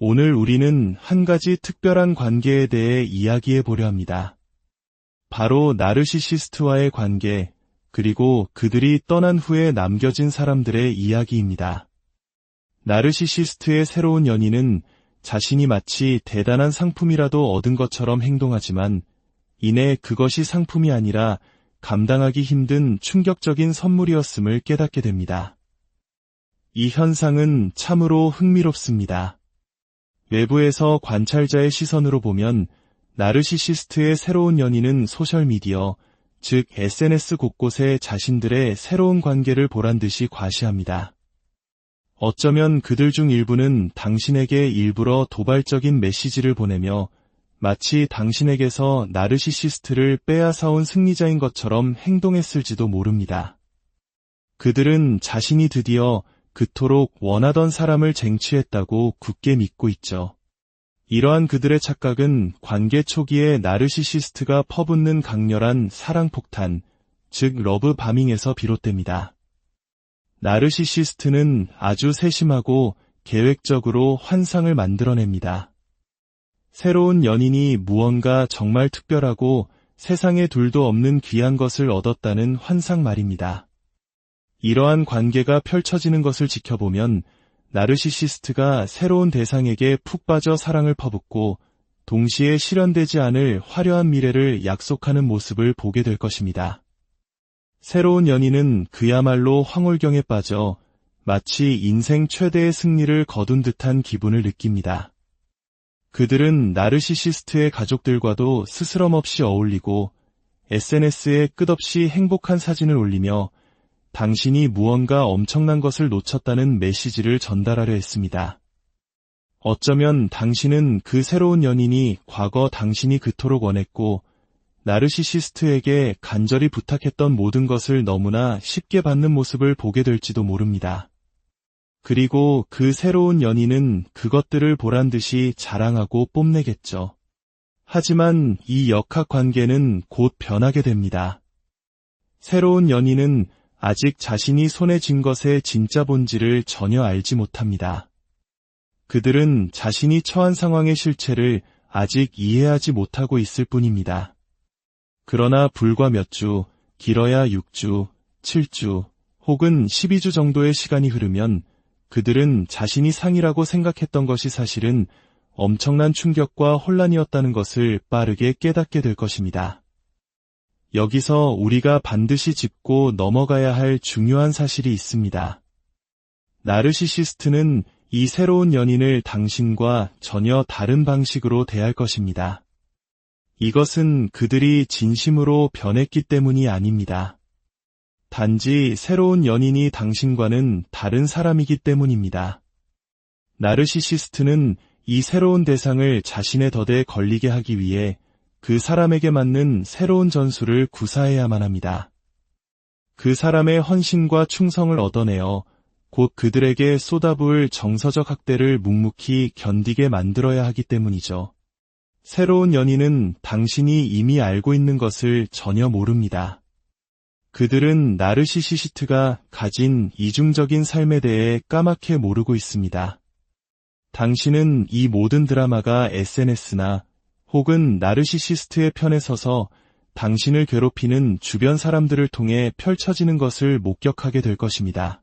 오늘 우리는 한 가지 특별한 관계에 대해 이야기해 보려 합니다. 바로 나르시시스트와의 관계, 그리고 그들이 떠난 후에 남겨진 사람들의 이야기입니다. 나르시시스트의 새로운 연인은 자신이 마치 대단한 상품이라도 얻은 것처럼 행동하지만 이내 그것이 상품이 아니라 감당하기 힘든 충격적인 선물이었음을 깨닫게 됩니다. 이 현상은 참으로 흥미롭습니다. 외부에서 관찰자의 시선으로 보면 나르시시스트의 새로운 연인은 소셜미디어, 즉 SNS 곳곳에 자신들의 새로운 관계를 보란듯이 과시합니다. 어쩌면 그들 중 일부는 당신에게 일부러 도발적인 메시지를 보내며 마치 당신에게서 나르시시스트를 빼앗아온 승리자인 것처럼 행동했을지도 모릅니다. 그들은 자신이 드디어 그토록 원하던 사람을 쟁취했다고 굳게 믿고 있죠. 이러한 그들의 착각은 관계 초기에 나르시시스트가 퍼붓는 강렬한 사랑폭탄, 즉 러브바밍에서 비롯됩니다. 나르시시스트는 아주 세심하고 계획적으로 환상을 만들어냅니다. 새로운 연인이 무언가 정말 특별하고 세상에 둘도 없는 귀한 것을 얻었다는 환상 말입니다. 이러한 관계가 펼쳐지는 것을 지켜보면 나르시시스트가 새로운 대상에게 푹 빠져 사랑을 퍼붓고 동시에 실현되지 않을 화려한 미래를 약속하는 모습을 보게 될 것입니다. 새로운 연인은 그야말로 황홀경에 빠져 마치 인생 최대의 승리를 거둔 듯한 기분을 느낍니다. 그들은 나르시시스트의 가족들과도 스스럼없이 어울리고 SNS에 끝없이 행복한 사진을 올리며 당신이 무언가 엄청난 것을 놓쳤다는 메시지를 전달하려 했습니다. 어쩌면 당신은 그 새로운 연인이 과거 당신이 그토록 원했고 나르시시스트에게 간절히 부탁했던 모든 것을 너무나 쉽게 받는 모습을 보게 될지도 모릅니다. 그리고 그 새로운 연인은 그것들을 보란듯이 자랑하고 뽐내겠죠. 하지만 이 역학관계는 곧 변하게 됩니다. 새로운 연인은 아직 자신이 손에 쥔 것의 진짜 본질을 전혀 알지 못합니다. 그들은 자신이 처한 상황의 실체를 아직 이해하지 못하고 있을 뿐입니다. 그러나 불과 몇 주, 길어야 6주, 7주, 혹은 12주 정도의 시간이 흐르면 그들은 자신이 상이라고 생각했던 것이 사실은 엄청난 충격과 혼란이었다는 것을 빠르게 깨닫게 될 것입니다. 여기서 우리가 반드시 짚고 넘어가야 할 중요한 사실이 있습니다. 나르시시스트는 이 새로운 연인을 당신과 전혀 다른 방식으로 대할 것입니다. 이것은 그들이 진심으로 변했기 때문이 아닙니다. 단지 새로운 연인이 당신과는 다른 사람이기 때문입니다. 나르시시스트는 이 새로운 대상을 자신의 덫에 걸리게 하기 위해 그 사람에게 맞는 새로운 전술을 구사해야만 합니다. 그 사람의 헌신과 충성을 얻어내어 곧 그들에게 쏟아부을 정서적 학대를 묵묵히 견디게 만들어야 하기 때문이죠. 새로운 연인은 당신이 이미 알고 있는 것을 전혀 모릅니다. 그들은 나르시시스트가 가진 이중적인 삶에 대해 까맣게 모르고 있습니다. 당신은 이 모든 드라마가 SNS나 혹은 나르시시스트의 편에 서서 당신을 괴롭히는 주변 사람들을 통해 펼쳐지는 것을 목격하게 될 것입니다.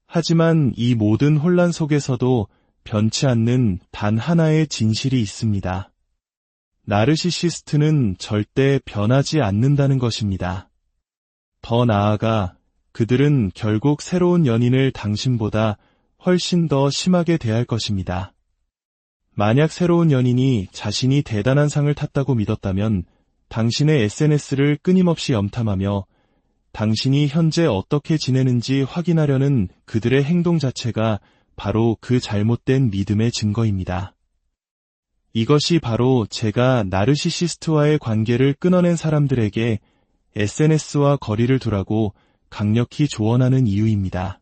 하지만 이 모든 혼란 속에서도 변치 않는 단 하나의 진실이 있습니다. 나르시시스트는 절대 변하지 않는다는 것입니다. 더 나아가 그들은 결국 새로운 연인을 당신보다 훨씬 더 심하게 대할 것입니다. 만약 새로운 연인이 자신이 대단한 상을 탔다고 믿었다면 당신의 SNS를 끊임없이 염탐하며 당신이 현재 어떻게 지내는지 확인하려는 그들의 행동 자체가 바로 그 잘못된 믿음의 증거입니다. 이것이 바로 제가 나르시시스트와의 관계를 끊어낸 사람들에게 SNS와 거리를 두라고 강력히 조언하는 이유입니다.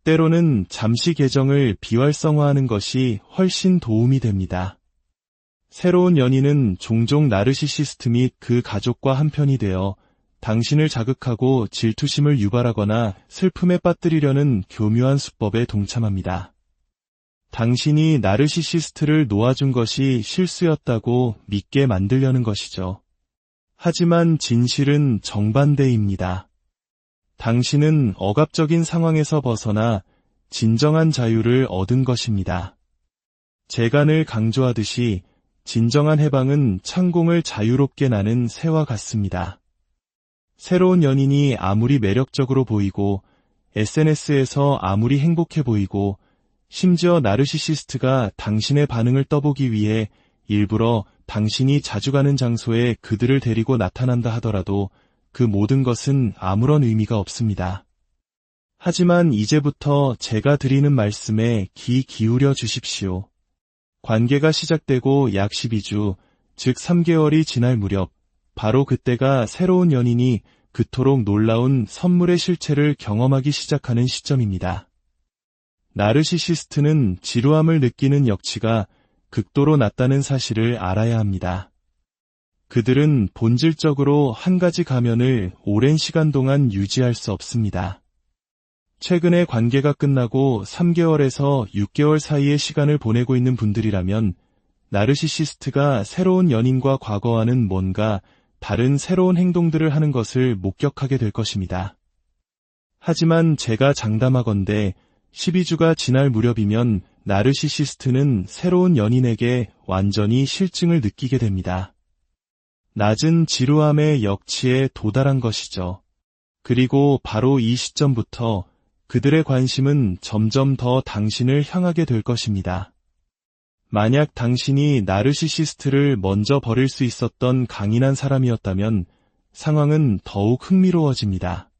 때로는 잠시 계정을 비활성화하는 것이 훨씬 도움이 됩니다. 새로운 연인은 종종 나르시시스트 및 그 가족과 한편이 되어 당신을 자극하고 질투심을 유발하거나 슬픔에 빠뜨리려는 교묘한 수법에 동참합니다. 당신이 나르시시스트를 놓아준 것이 실수였다고 믿게 만들려는 것이죠. 하지만 진실은 정반대입니다. 당신은 억압적인 상황에서 벗어나 진정한 자유를 얻은 것입니다. 제가 늘 강조하듯이 진정한 해방은 창공을 자유롭게 나는 새와 같습니다. 새로운 연인이 아무리 매력적으로 보이고 SNS에서 아무리 행복해 보이고 심지어 나르시시스트가 당신의 반응을 떠보기 위해 일부러 당신이 자주 가는 장소에 그들을 데리고 나타난다 하더라도 그 모든 것은 아무런 의미가 없습니다. 하지만 이제부터 제가 드리는 말씀에 귀 기울여 주십시오. 관계가 시작되고 약 12주, 즉 3개월이 지날 무렵, 바로 그때가 새로운 연인이 그토록 놀라운 선물의 실체를 경험하기 시작하는 시점입니다. 나르시시스트는 지루함을 느끼는 역치가 극도로 낮다는 사실을 알아야 합니다. 그들은 본질적으로 한 가지 가면을 오랜 시간 동안 유지할 수 없습니다. 최근에 관계가 끝나고 3개월에서 6개월 사이의 시간을 보내고 있는 분들이라면 나르시시스트가 새로운 연인과 과거와는 뭔가 다른 새로운 행동들을 하는 것을 목격하게 될 것입니다. 하지만 제가 장담하건대 12주가 지날 무렵이면 나르시시스트는 새로운 연인에게 완전히 실증을 느끼게 됩니다. 낮은 지루함의 역치에 도달한 것이죠. 그리고 바로 이 시점부터 그들의 관심은 점점 더 당신을 향하게 될 것입니다. 만약 당신이 나르시시스트를 먼저 버릴 수 있었던 강인한 사람이었다면 상황은 더욱 흥미로워집니다.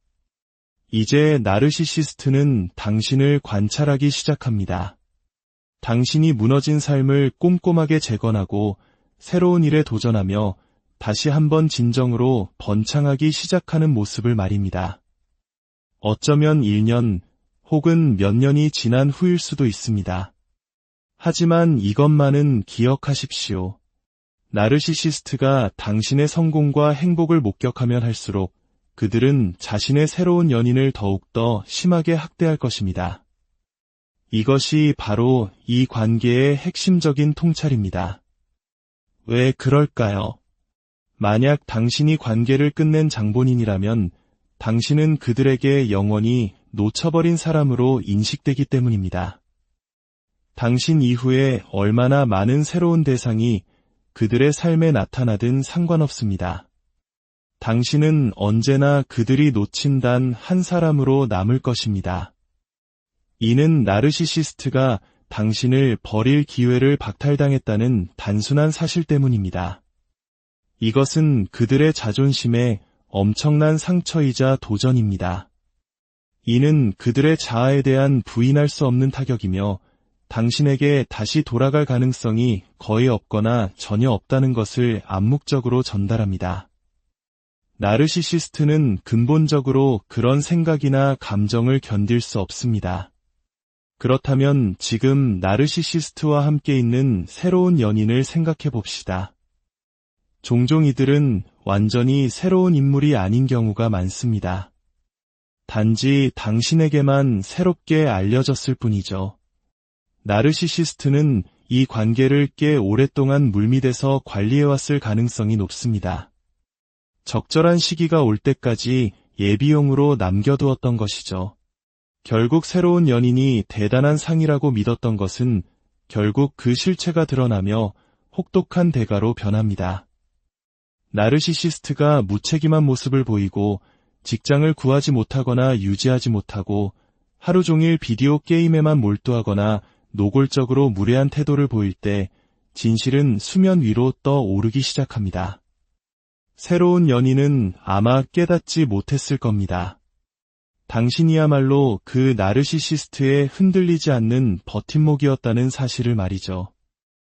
이제 나르시시스트는 당신을 관찰하기 시작합니다. 당신이 무너진 삶을 꼼꼼하게 재건하고 새로운 일에 도전하며 다시 한번 진정으로 번창하기 시작하는 모습을 말입니다. 어쩌면 1년 혹은 몇 년이 지난 후일 수도 있습니다. 하지만 이것만은 기억하십시오. 나르시시스트가 당신의 성공과 행복을 목격하면 할수록 그들은 자신의 새로운 연인을 더욱더 심하게 학대할 것입니다. 이것이 바로 이 관계의 핵심적인 통찰입니다. 왜 그럴까요? 만약 당신이 관계를 끝낸 장본인이라면 당신은 그들에게 영원히 놓쳐버린 사람으로 인식되기 때문입니다. 당신 이후에 얼마나 많은 새로운 대상이 그들의 삶에 나타나든 상관없습니다. 당신은 언제나 그들이 놓친 단 한 사람으로 남을 것입니다. 이는 나르시시스트가 당신을 버릴 기회를 박탈당했다는 단순한 사실 때문입니다. 이것은 그들의 자존심에 엄청난 상처이자 도전입니다. 이는 그들의 자아에 대한 부인할 수 없는 타격이며 당신에게 다시 돌아갈 가능성이 거의 없거나 전혀 없다는 것을 암묵적으로 전달합니다. 나르시시스트는 근본적으로 그런 생각이나 감정을 견딜 수 없습니다. 그렇다면 지금 나르시시스트와 함께 있는 새로운 연인을 생각해 봅시다. 종종 이들은 완전히 새로운 인물이 아닌 경우가 많습니다. 단지 당신에게만 새롭게 알려졌을 뿐이죠. 나르시시스트는 이 관계를 꽤 오랫동안 물밑에서 관리해왔을 가능성이 높습니다. 적절한 시기가 올 때까지 예비용으로 남겨두었던 것이죠. 결국 새로운 연인이 대단한 상이라고 믿었던 것은 결국 그 실체가 드러나며 혹독한 대가로 변합니다. 나르시시스트가 무책임한 모습을 보이고 직장을 구하지 못하거나 유지하지 못하고 하루 종일 비디오 게임에만 몰두하거나 노골적으로 무례한 태도를 보일 때 진실은 수면 위로 떠오르기 시작합니다. 새로운 연인은 아마 깨닫지 못했을 겁니다. 당신이야말로 그 나르시시스트에 흔들리지 않는 버팀목이었다는 사실을 말이죠.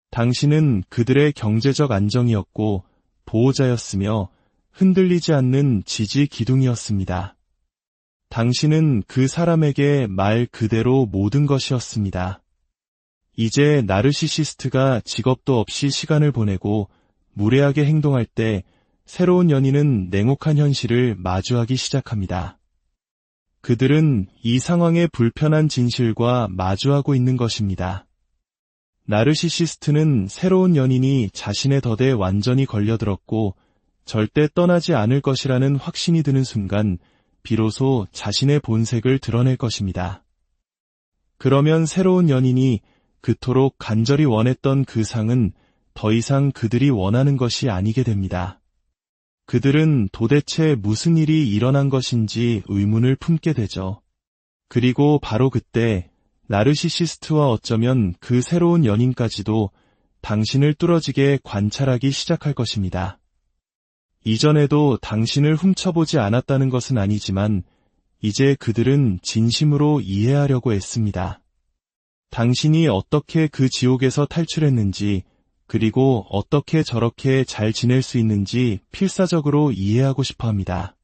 당신은 그들의 경제적 안정이었고 보호자였으며 흔들리지 않는 지지 기둥이었습니다. 당신은 그 사람에게 말 그대로 모든 것이었습니다. 이제 나르시시스트가 직업도 없이 시간을 보내고 무례하게 행동할 때 새로운 연인은 냉혹한 현실을 마주하기 시작합니다. 그들은 이 상황의 불편한 진실과 마주하고 있는 것입니다. 나르시시스트는 새로운 연인이 자신의 덫에 완전히 걸려들었고 절대 떠나지 않을 것이라는 확신이 드는 순간 비로소 자신의 본색을 드러낼 것입니다. 그러면 새로운 연인이 그토록 간절히 원했던 그 상은 더 이상 그들이 원하는 것이 아니게 됩니다. 그들은 도대체 무슨 일이 일어난 것인지 의문을 품게 되죠. 그리고 바로 그때 나르시시스트와 어쩌면 그 새로운 연인까지도 당신을 뚫어지게 관찰하기 시작할 것입니다. 이전에도 당신을 훔쳐보지 않았다는 것은 아니지만 이제 그들은 진심으로 이해하려고 애씁니다. 당신이 어떻게 그 지옥에서 탈출했는지, 그리고 어떻게 저렇게 잘 지낼 수 있는지 필사적으로 이해하고 싶어 합니다.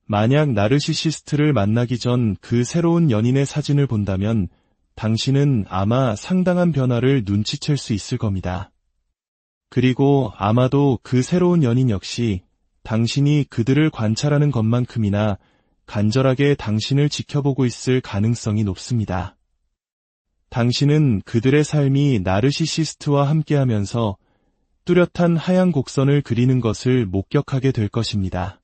만약 나르시시스트를 만나기 전 그 새로운 연인의 사진을 본다면 당신은 아마 상당한 변화를 눈치챌 수 있을 겁니다. 그리고 아마도 그 새로운 연인 역시 당신이 그들을 관찰하는 것만큼이나 간절하게 당신을 지켜보고 있을 가능성이 높습니다. 당신은 그들의 삶이 나르시시스트와 함께하면서 뚜렷한 하얀 곡선을 그리는 것을 목격하게 될 것입니다.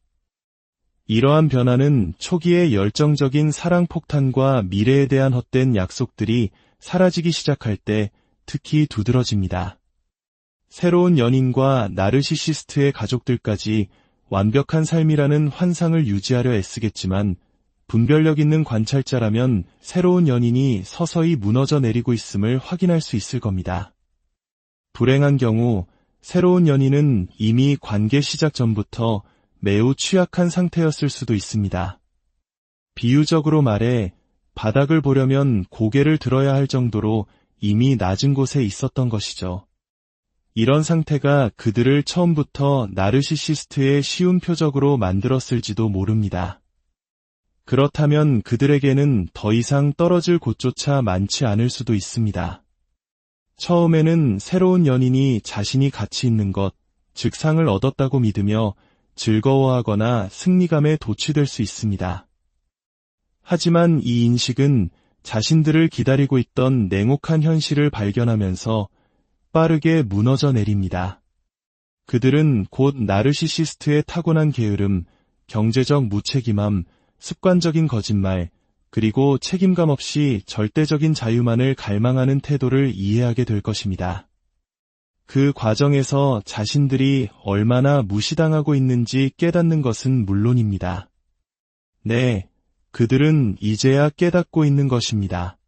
이러한 변화는 초기의 열정적인 사랑 폭탄과 미래에 대한 헛된 약속들이 사라지기 시작할 때 특히 두드러집니다. 새로운 연인과 나르시시스트의 가족들까지 완벽한 삶이라는 환상을 유지하려 애쓰겠지만 분별력 있는 관찰자라면 새로운 연인이 서서히 무너져 내리고 있음을 확인할 수 있을 겁니다. 불행한 경우 새로운 연인은 이미 관계 시작 전부터 매우 취약한 상태였을 수도 있습니다. 비유적으로 말해 바닥을 보려면 고개를 들어야 할 정도로 이미 낮은 곳에 있었던 것이죠. 이런 상태가 그들을 처음부터 나르시시스트의 쉬운 표적으로 만들었을지도 모릅니다. 그렇다면 그들에게는 더 이상 떨어질 곳조차 많지 않을 수도 있습니다. 처음에는 새로운 연인이 자신이 가치 있는 것, 즉 상을 얻었다고 믿으며 즐거워하거나 승리감에 도취될 수 있습니다. 하지만 이 인식은 자신들을 기다리고 있던 냉혹한 현실을 발견하면서 빠르게 무너져 내립니다. 그들은 곧 나르시시스트의 타고난 게으름, 경제적 무책임함, 습관적인 거짓말, 그리고 책임감 없이 절대적인 자유만을 갈망하는 태도를 이해하게 될 것입니다. 그 과정에서 자신들이 얼마나 무시당하고 있는지 깨닫는 것은 물론입니다. 네, 그들은 이제야 깨닫고 있는 것입니다.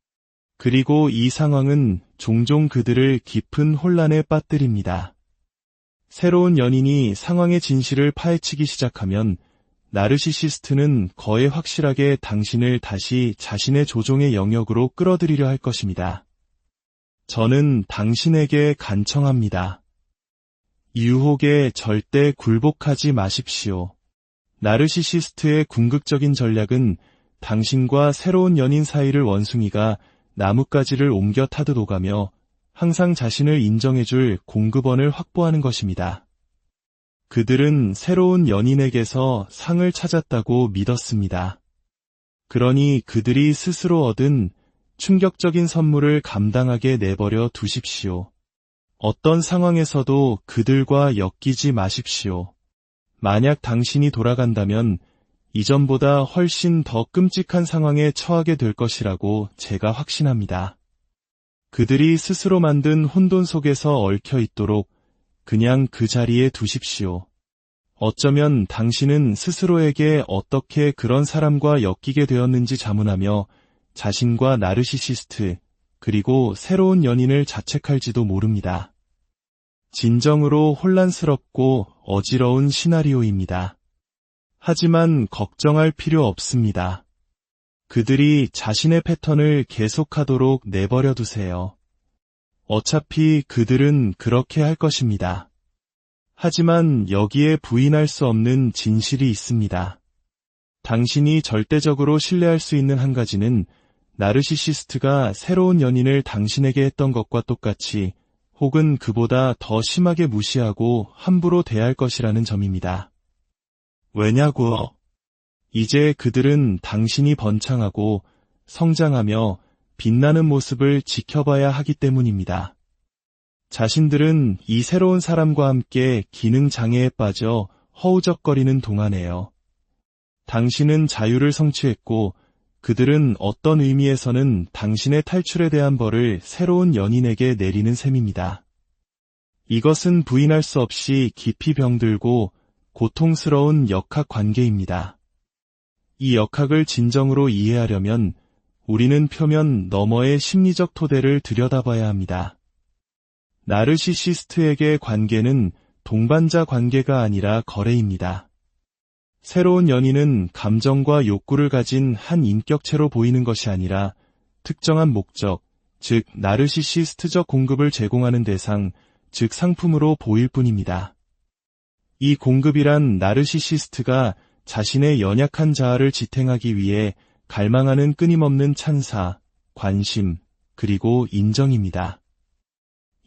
그리고 이 상황은 종종 그들을 깊은 혼란에 빠뜨립니다. 새로운 연인이 상황의 진실을 파헤치기 시작하면 나르시시스트는 거의 확실하게 당신을 다시 자신의 조종의 영역으로 끌어들이려 할 것입니다. 저는 당신에게 간청합니다. 유혹에 절대 굴복하지 마십시오. 나르시시스트의 궁극적인 전략은 당신과 새로운 연인 사이를 원숭이가 나뭇가지를 옮겨 타듯 오가며 항상 자신을 인정해줄 공급원을 확보하는 것입니다. 그들은 새로운 연인에게서 상을 찾았다고 믿었습니다. 그러니 그들이 스스로 얻은 충격적인 선물을 감당하게 내버려 두십시오. 어떤 상황에서도 그들과 엮이지 마십시오. 만약 당신이 돌아간다면 이전보다 훨씬 더 끔찍한 상황에 처하게 될 것이라고 제가 확신합니다. 그들이 스스로 만든 혼돈 속에서 얽혀 있도록 그냥 그 자리에 두십시오. 어쩌면 당신은 스스로에게 어떻게 그런 사람과 엮이게 되었는지 자문하며 자신과 나르시시스트, 그리고 새로운 연인을 자책할지도 모릅니다. 진정으로 혼란스럽고 어지러운 시나리오입니다. 하지만 걱정할 필요 없습니다. 그들이 자신의 패턴을 계속하도록 내버려 두세요. 어차피 그들은 그렇게 할 것입니다. 하지만 여기에 부인할 수 없는 진실이 있습니다. 당신이 절대적으로 신뢰할 수 있는 한 가지는 나르시시스트가 새로운 연인을 당신에게 했던 것과 똑같이 혹은 그보다 더 심하게 무시하고 함부로 대할 것이라는 점입니다. 왜냐고요? 이제 그들은 당신이 번창하고 성장하며 빛나는 모습을 지켜봐야 하기 때문입니다. 자신들은 이 새로운 사람과 함께 기능 장애에 빠져 허우적거리는 동안에요. 당신은 자유를 성취했고 그들은 어떤 의미에서는 당신의 탈출에 대한 벌을 새로운 연인에게 내리는 셈입니다. 이것은 부인할 수 없이 깊이 병들고 고통스러운 역학 관계입니다. 이 역학을 진정으로 이해하려면 우리는 표면 너머의 심리적 토대를 들여다봐야 합니다. 나르시시스트에게 관계는 동반자 관계가 아니라 거래입니다. 새로운 연인은 감정과 욕구를 가진 한 인격체로 보이는 것이 아니라 특정한 목적, 즉 나르시시스트적 공급을 제공하는 대상, 즉 상품으로 보일 뿐입니다. 이 공급이란 나르시시스트가 자신의 연약한 자아를 지탱하기 위해 갈망하는 끊임없는 찬사, 관심, 그리고 인정입니다.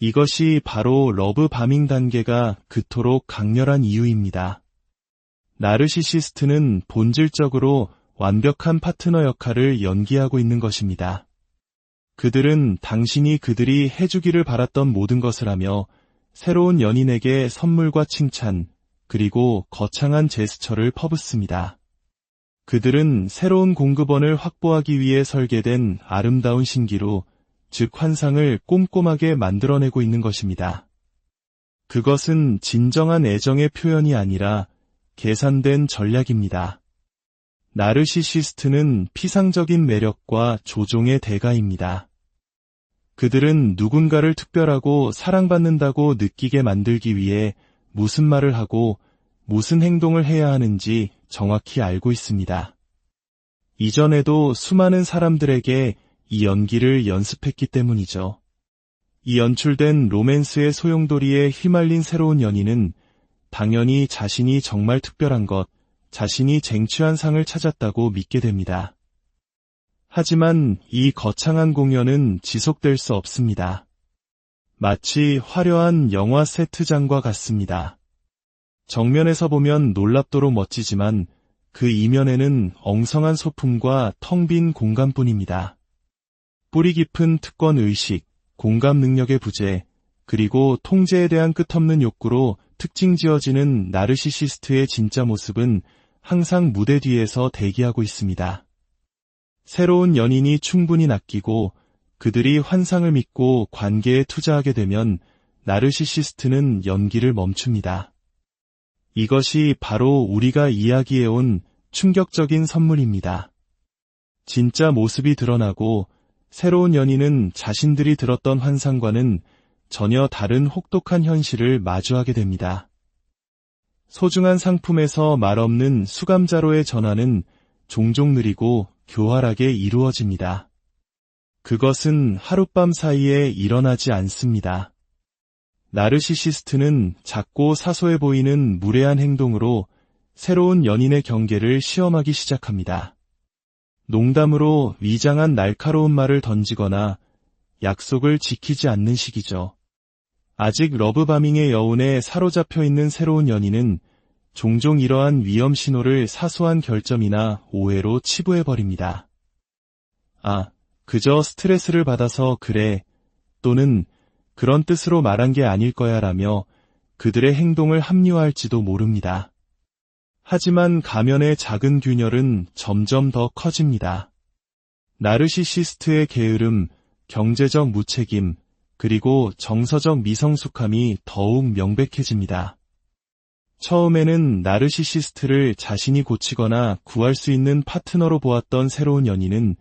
이것이 바로 러브 바밍 단계가 그토록 강렬한 이유입니다. 나르시시스트는 본질적으로 완벽한 파트너 역할을 연기하고 있는 것입니다. 그들은 당신이 그들이 해주기를 바랐던 모든 것을 하며 새로운 연인에게 선물과 칭찬, 그리고 거창한 제스처를 퍼붓습니다. 그들은 새로운 공급원을 확보하기 위해 설계된 아름다운 신기루, 즉 환상을 꼼꼼하게 만들어내고 있는 것입니다. 그것은 진정한 애정의 표현이 아니라 계산된 전략입니다. 나르시시스트는 피상적인 매력과 조종의 대가입니다. 그들은 누군가를 특별하고 사랑받는다고 느끼게 만들기 위해 무슨 말을 하고 무슨 행동을 해야 하는지 정확히 알고 있습니다. 이전에도 수많은 사람들에게 이 연기를 연습했기 때문이죠. 이 연출된 로맨스의 소용돌이에 휘말린 새로운 연인은 당연히 자신이 정말 특별한 것, 자신이 쟁취한 상을 찾았다고 믿게 됩니다. 하지만 이 거창한 공연은 지속될 수 없습니다. 마치 화려한 영화 세트장과 같습니다. 정면에서 보면 놀랍도록 멋지지만 그 이면에는 엉성한 소품과 텅 빈 공간뿐입니다. 뿌리 깊은 특권 의식, 공감 능력의 부재, 그리고 통제에 대한 끝없는 욕구로 특징 지어지는 나르시시스트의 진짜 모습은 항상 무대 뒤에서 대기하고 있습니다. 새로운 연인이 충분히 낚이고 그들이 환상을 믿고 관계에 투자하게 되면 나르시시스트는 연기를 멈춥니다. 이것이 바로 우리가 이야기해온 충격적인 선물입니다. 진짜 모습이 드러나고 새로운 연인은 자신들이 들었던 환상과는 전혀 다른 혹독한 현실을 마주하게 됩니다. 소중한 상품에서 말없는 수감자로의 전환은 종종 느리고 교활하게 이루어집니다. 그것은 하룻밤 사이에 일어나지 않습니다. 나르시시스트는 작고 사소해 보이는 무례한 행동으로 새로운 연인의 경계를 시험하기 시작합니다. 농담으로 위장한 날카로운 말을 던지거나 약속을 지키지 않는 식이죠. 아직 러브바밍의 여운에 사로잡혀 있는 새로운 연인은 종종 이러한 위험 신호를 사소한 결점이나 오해로 치부해버립니다. 아, 그저 스트레스를 받아서 그래, 또는 그런 뜻으로 말한 게 아닐 거야 라며 그들의 행동을 합리화할지도 모릅니다. 하지만 가면의 작은 균열은 점점 더 커집니다. 나르시시스트의 게으름, 경제적 무책임, 그리고 정서적 미성숙함이 더욱 명백해집니다. 처음에는 나르시시스트를 자신이 고치거나 구할 수 있는 파트너로 보았던 새로운 연인은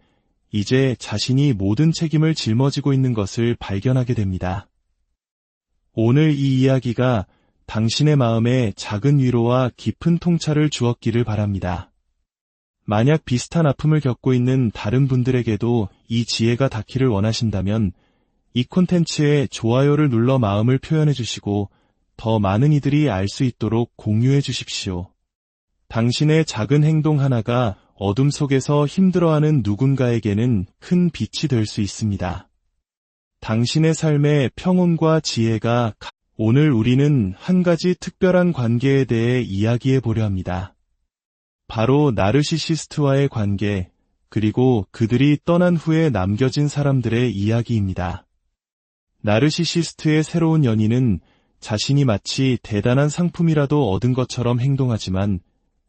이제 자신이 모든 책임을 짊어지고 있는 것을 발견하게 됩니다. 오늘 이 이야기가 당신의 마음에 작은 위로와 깊은 통찰을 주었기를 바랍니다. 만약 비슷한 아픔을 겪고 있는 다른 분들에게도 이 지혜가 닿기를 원하신다면 이 콘텐츠에 좋아요를 눌러 마음을 표현해 주시고 더 많은 이들이 알 수 있도록 공유해 주십시오. 당신의 작은 행동 하나가 어둠 속에서 힘들어하는 누군가에게는 큰 빛이 될 수 있습니다. 당신의 삶의 평온과 지혜가 오늘 우리는 한 가지 특별한 관계에 대해 이야기해 보려 합니다. 바로 나르시시스트와의 관계, 그리고 그들이 떠난 후에 남겨진 사람들의 이야기입니다. 나르시시스트의 새로운 연인은 자신이 마치 대단한 상품이라도 얻은 것처럼 행동하지만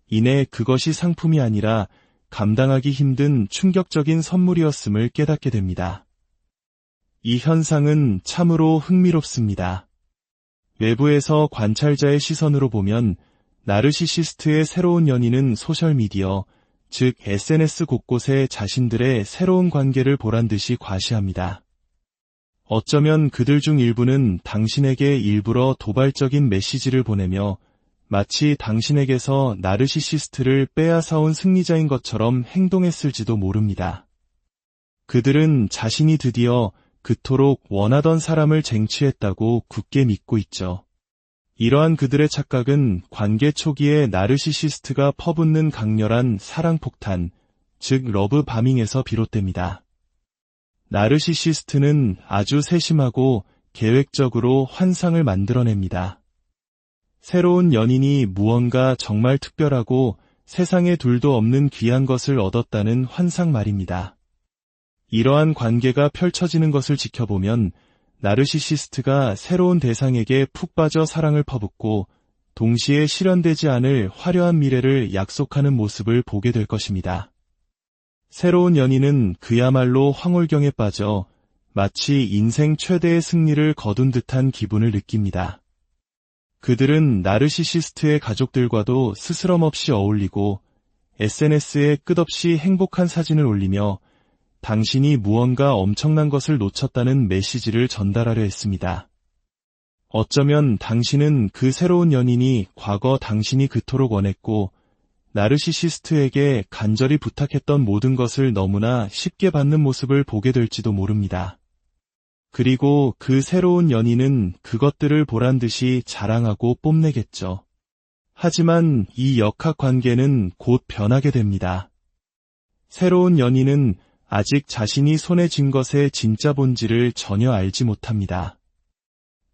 이내 그것이 상품이 아니라 감당하기 힘든 충격적인 선물이었음을 깨닫게 됩니다. 이 현상은 참으로 흥미롭습니다. 외부에서 관찰자의 시선으로 보면 나르시시스트의 새로운 연인은 소셜미디어, 즉 SNS 곳곳에 자신들의 새로운 관계를 보란듯이 과시합니다. 어쩌면 그들 중 일부는 당신에게 일부러 도발적인 메시지를 보내며 마치 당신에게서 나르시시스트를 빼앗아온 승리자인 것처럼 행동했을지도 모릅니다. 그들은 자신이 드디어 그토록 원하던 사람을 쟁취했다고 굳게 믿고 있죠. 이러한 그들의 착각은 관계 초기에 나르시시스트가 퍼붓는 강렬한 사랑폭탄, 즉 러브바밍에서 비롯됩니다. 나르시시스트는 아주 세심하고 계획적으로 환상을 만들어냅니다. 새로운 연인이 무언가 정말 특별하고 세상에 둘도 없는 귀한 것을 얻었다는 환상 말입니다. 이러한 관계가 펼쳐지는 것을 지켜보면 나르시시스트가 새로운 대상에게 푹 빠져 사랑을 퍼붓고 동시에 실현되지 않을 화려한 미래를 약속하는 모습을 보게 될 것입니다. 새로운 연인은 그야말로 황홀경에 빠져 마치 인생 최대의 승리를 거둔 듯한 기분을 느낍니다. 그들은 나르시시스트의 가족들과도 스스럼없이 어울리고 SNS에 끝없이 행복한 사진을 올리며 당신이 무언가 엄청난 것을 놓쳤다는 메시지를 전달하려 했습니다. 어쩌면 당신은 그 새로운 연인이 과거 당신이 그토록 원했고 나르시시스트에게 간절히 부탁했던 모든 것을 너무나 쉽게 받는 모습을 보게 될지도 모릅니다. 그리고 그 새로운 연인은 그것들을 보란듯이 자랑하고 뽐내겠죠. 하지만 이 역학관계는 곧 변하게 됩니다. 새로운 연인은 아직 자신이 손에 쥔 것의 진짜 본질을 전혀 알지 못합니다.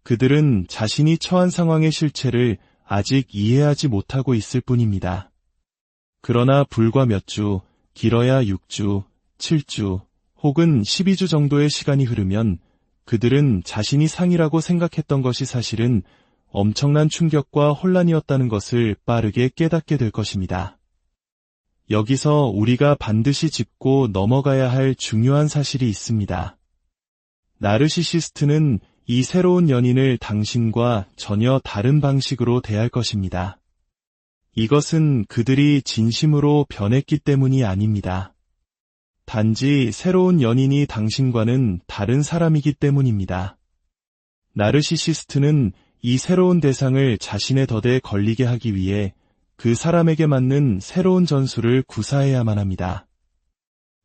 그들은 자신이 처한 상황의 실체를 아직 이해하지 못하고 있을 뿐입니다. 그러나 불과 몇 주, 길어야 6주, 7주, 혹은 12주 정도의 시간이 흐르면 그들은 자신이 상이라고 생각했던 것이 사실은 엄청난 충격과 혼란이었다는 것을 빠르게 깨닫게 될 것입니다. 여기서 우리가 반드시 짚고 넘어가야 할 중요한 사실이 있습니다. 나르시시스트는 이 새로운 연인을 당신과 전혀 다른 방식으로 대할 것입니다. 이것은 그들이 진심으로 변했기 때문이 아닙니다. 단지 새로운 연인이 당신과는 다른 사람이기 때문입니다. 나르시시스트는 이 새로운 대상을 자신의 덫에 걸리게 하기 위해 그 사람에게 맞는 새로운 전술을 구사해야만 합니다.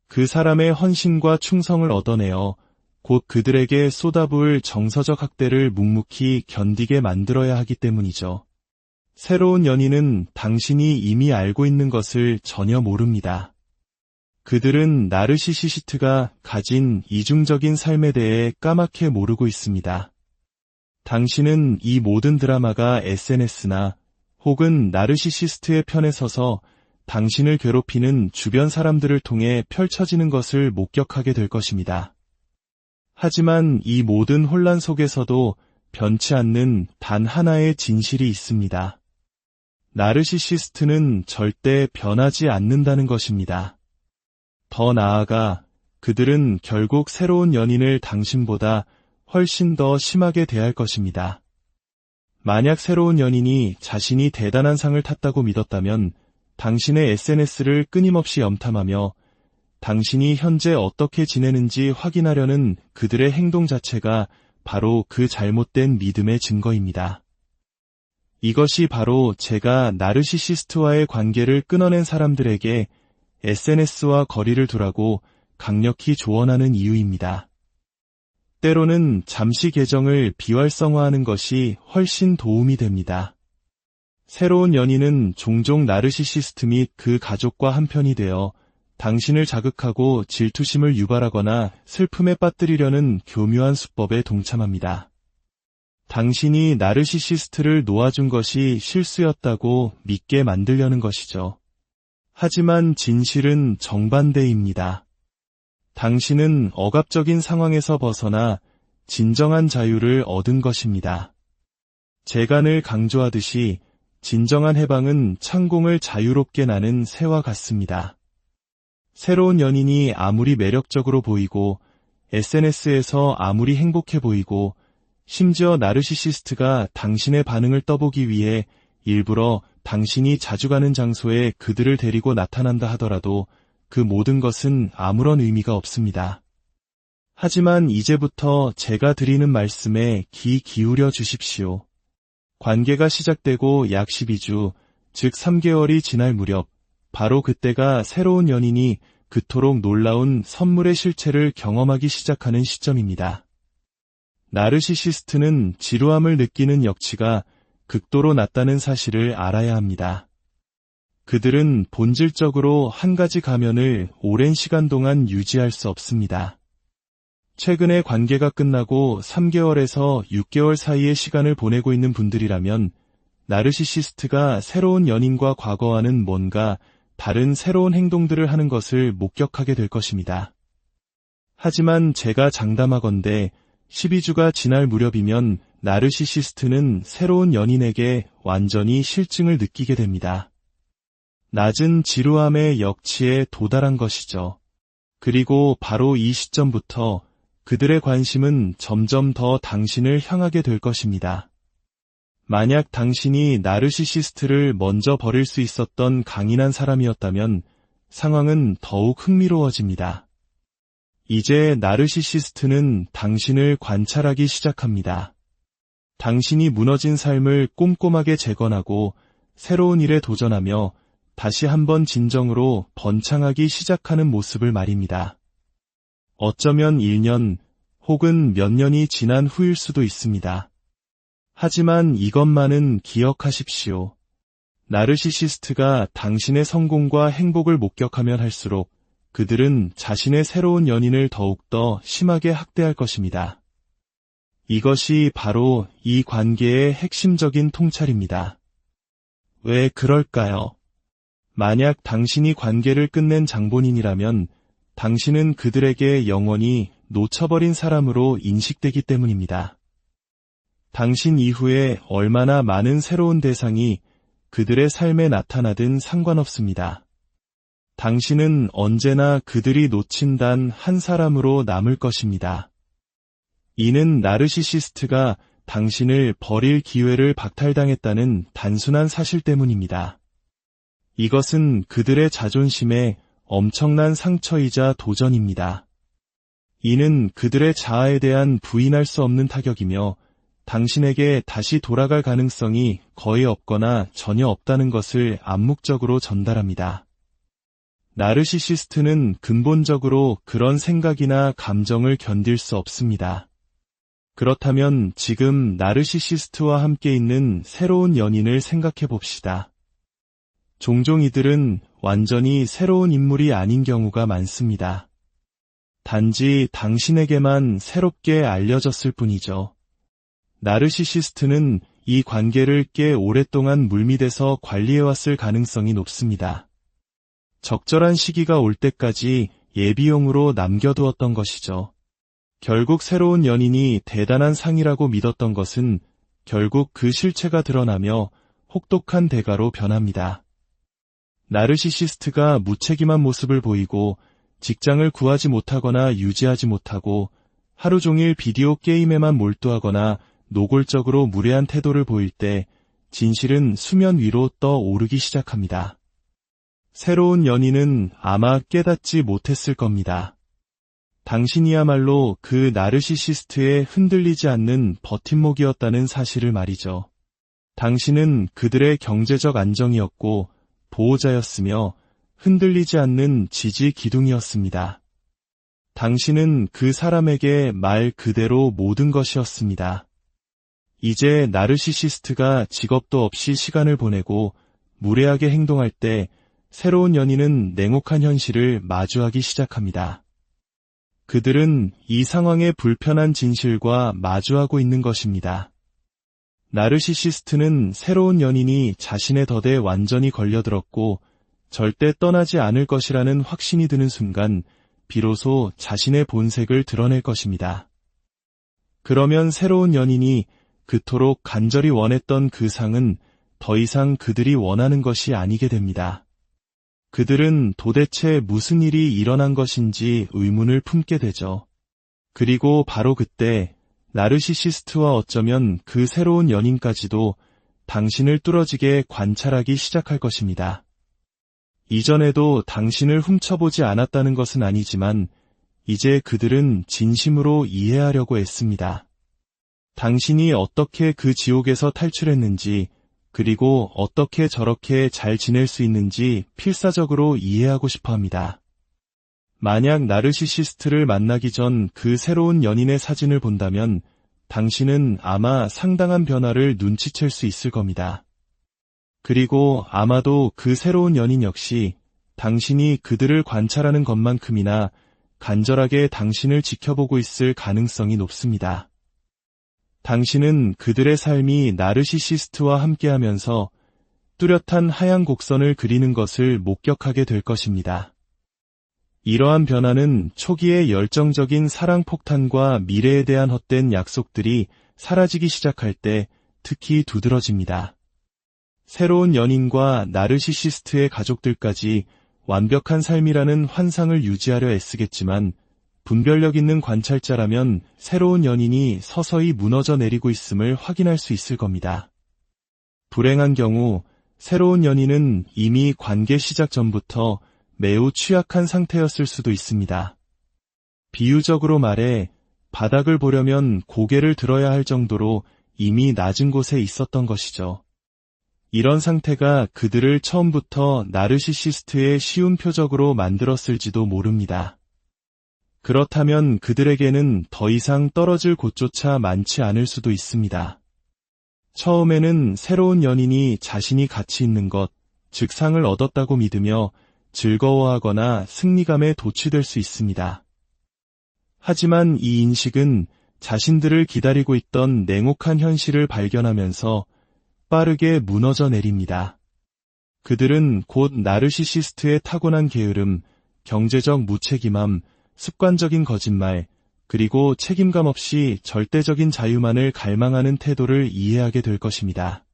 그 사람의 헌신과 충성을 얻어내어 곧 그들에게 쏟아부을 정서적 학대를 묵묵히 견디게 만들어야 하기 때문이죠. 새로운 연인은 당신이 이미 알고 있는 것을 전혀 모릅니다. 그들은 나르시시스트가 가진 이중적인 삶에 대해 까맣게 모르고 있습니다. 당신은 이 모든 드라마가 SNS나 혹은 나르시시스트의 편에 서서 당신을 괴롭히는 주변 사람들을 통해 펼쳐지는 것을 목격하게 될 것입니다. 하지만 이 모든 혼란 속에서도 변치 않는 단 하나의 진실이 있습니다. 나르시시스트는 절대 변하지 않는다는 것입니다. 더 나아가 그들은 결국 새로운 연인을 당신보다 훨씬 더 심하게 대할 것입니다. 만약 새로운 연인이 자신이 대단한 상을 탔다고 믿었다면 당신의 SNS를 끊임없이 염탐하며 당신이 현재 어떻게 지내는지 확인하려는 그들의 행동 자체가 바로 그 잘못된 믿음의 증거입니다. 이것이 바로 제가 나르시시스트와의 관계를 끊어낸 사람들에게 SNS와 거리를 두라고 강력히 조언하는 이유입니다. 때로는 잠시 계정을 비활성화하는 것이 훨씬 도움이 됩니다. 새로운 연인은 종종 나르시시스트 및 그 가족과 한편이 되어 당신을 자극하고 질투심을 유발하거나 슬픔에 빠뜨리려는 교묘한 수법에 동참합니다. 당신이 나르시시스트를 놓아준 것이 실수였다고 믿게 만들려는 것이죠. 하지만 진실은 정반대입니다. 당신은 억압적인 상황에서 벗어나 진정한 자유를 얻은 것입니다. 제가 늘 강조하듯이 진정한 해방은 창공을 자유롭게 나는 새와 같습니다. 새로운 연인이 아무리 매력적으로 보이고 SNS에서 아무리 행복해 보이고 심지어 나르시시스트가 당신의 반응을 떠보기 위해 일부러 당신이 자주 가는 장소에 그들을 데리고 나타난다 하더라도 그 모든 것은 아무런 의미가 없습니다. 하지만 이제부터 제가 드리는 말씀에 귀 기울여 주십시오. 관계가 시작되고 약 12주, 즉 3개월이 지날 무렵, 바로 그때가 새로운 연인이 그토록 놀라운 선물의 실체를 경험하기 시작하는 시점입니다. 나르시시스트는 지루함을 느끼는 역치가 극도로 낮다는 사실을 알아야 합니다. 그들은 본질적으로 한 가지 가면을 오랜 시간 동안 유지할 수 없습니다. 최근에 관계가 끝나고 3개월에서 6개월 사이의 시간을 보내고 있는 분들이라면 나르시시스트가 새로운 연인과 과거와는 뭔가 다른 새로운 행동들을 하는 것을 목격하게 될 것입니다. 하지만 제가 장담하건대 12주가 지날 무렵이면 나르시시스트는 새로운 연인에게 완전히 실증을 느끼게 됩니다. 낮은 지루함의 역치에 도달한 것이죠. 그리고 바로 이 시점부터 그들의 관심은 점점 더 당신을 향하게 될 것입니다. 만약 당신이 나르시시스트를 먼저 버릴 수 있었던 강인한 사람이었다면 상황은 더욱 흥미로워집니다. 이제 나르시시스트는 당신을 관찰하기 시작합니다. 당신이 무너진 삶을 꼼꼼하게 재건하고 새로운 일에 도전하며 다시 한번 진정으로 번창하기 시작하는 모습을 말입니다. 어쩌면 1년 혹은 몇 년이 지난 후일 수도 있습니다. 하지만 이것만은 기억하십시오. 나르시시스트가 당신의 성공과 행복을 목격하면 할수록 그들은 자신의 새로운 연인을 더욱더 심하게 학대할 것입니다. 이것이 바로 이 관계의 핵심적인 통찰입니다. 왜 그럴까요? 만약 당신이 관계를 끝낸 장본인이라면 당신은 그들에게 영원히 놓쳐버린 사람으로 인식되기 때문입니다. 당신 이후에 얼마나 많은 새로운 대상이 그들의 삶에 나타나든 상관없습니다. 당신은 언제나 그들이 놓친 단 한 사람으로 남을 것입니다. 이는 나르시시스트가 당신을 버릴 기회를 박탈당했다는 단순한 사실 때문입니다. 이것은 그들의 자존심에 엄청난 상처이자 도전입니다. 이는 그들의 자아에 대한 부인할 수 없는 타격이며 당신에게 다시 돌아갈 가능성이 거의 없거나 전혀 없다는 것을 암묵적으로 전달합니다. 나르시시스트는 근본적으로 그런 생각이나 감정을 견딜 수 없습니다. 그렇다면 지금 나르시시스트와 함께 있는 새로운 연인을 생각해 봅시다. 종종 이들은 완전히 새로운 인물이 아닌 경우가 많습니다. 단지 당신에게만 새롭게 알려졌을 뿐이죠. 나르시시스트는 이 관계를 꽤 오랫동안 물밑에서 관리해왔을 가능성이 높습니다. 적절한 시기가 올 때까지 예비용으로 남겨두었던 것이죠. 결국 새로운 연인이 대단한 상이라고 믿었던 것은 결국 그 실체가 드러나며 혹독한 대가로 변합니다. 나르시시스트가 무책임한 모습을 보이고 직장을 구하지 못하거나 유지하지 못하고 하루 종일 비디오 게임에만 몰두하거나 노골적으로 무례한 태도를 보일 때 진실은 수면 위로 떠오르기 시작합니다. 새로운 연인은 아마 깨닫지 못했을 겁니다. 당신이야말로 그 나르시시스트에 흔들리지 않는 버팀목이었다는 사실을 말이죠. 당신은 그들의 경제적 안정이었고 보호자였으며 흔들리지 않는 지지 기둥이었습니다. 당신은 그 사람에게 말 그대로 모든 것이었습니다. 이제 나르시시스트가 직업도 없이 시간을 보내고 무례하게 행동할 때 새로운 연인은 냉혹한 현실을 마주하기 시작합니다. 그들은 이 상황의 불편한 진실과 마주하고 있는 것입니다. 나르시시스트는 새로운 연인이 자신의 덫에 완전히 걸려들었고 절대 떠나지 않을 것이라는 확신이 드는 순간 비로소 자신의 본색을 드러낼 것입니다. 그러면 새로운 연인이 그토록 간절히 원했던 그 상은 더 이상 그들이 원하는 것이 아니게 됩니다. 그들은 도대체 무슨 일이 일어난 것인지 의문을 품게 되죠. 그리고 바로 그때 나르시시스트와 어쩌면 그 새로운 연인까지도 당신을 뚫어지게 관찰하기 시작할 것입니다. 이전에도 당신을 훔쳐보지 않았다는 것은 아니지만 이제 그들은 진심으로 이해하려고 애씁니다. 당신이 어떻게 그 지옥에서 탈출했는지, 그리고 어떻게 저렇게 잘 지낼 수 있는지 필사적으로 이해하고 싶어 합니다. 만약 나르시시스트를 만나기 전 그 새로운 연인의 사진을 본다면 당신은 아마 상당한 변화를 눈치챌 수 있을 겁니다. 그리고 아마도 그 새로운 연인 역시 당신이 그들을 관찰하는 것만큼이나 간절하게 당신을 지켜보고 있을 가능성이 높습니다. 당신은 그들의 삶이 나르시시스트와 함께하면서 뚜렷한 하얀 곡선을 그리는 것을 목격하게 될 것입니다. 이러한 변화는 초기의 열정적인 사랑 폭탄과 미래에 대한 헛된 약속들이 사라지기 시작할 때 특히 두드러집니다. 새로운 연인과 나르시시스트의 가족들까지 완벽한 삶이라는 환상을 유지하려 애쓰겠지만 분별력 있는 관찰자라면 새로운 연인이 서서히 무너져 내리고 있음을 확인할 수 있을 겁니다. 불행한 경우 새로운 연인은 이미 관계 시작 전부터 매우 취약한 상태였을 수도 있습니다. 비유적으로 말해 바닥을 보려면 고개를 들어야 할 정도로 이미 낮은 곳에 있었던 것이죠. 이런 상태가 그들을 처음부터 나르시시스트의 쉬운 표적으로 만들었을지도 모릅니다. 그렇다면 그들에게는 더 이상 떨어질 곳조차 많지 않을 수도 있습니다. 처음에는 새로운 연인이 자신이 가치 있는 것, 즉 상을 얻었다고 믿으며 즐거워하거나 승리감에 도취될 수 있습니다. 하지만 이 인식은 자신들을 기다리고 있던 냉혹한 현실을 발견하면서 빠르게 무너져 내립니다. 그들은 곧 나르시시스트의 타고난 게으름, 경제적 무책임함, 습관적인 거짓말, 그리고 책임감 없이 절대적인 자유만을 갈망하는 태도를 이해하게 될 것입니다.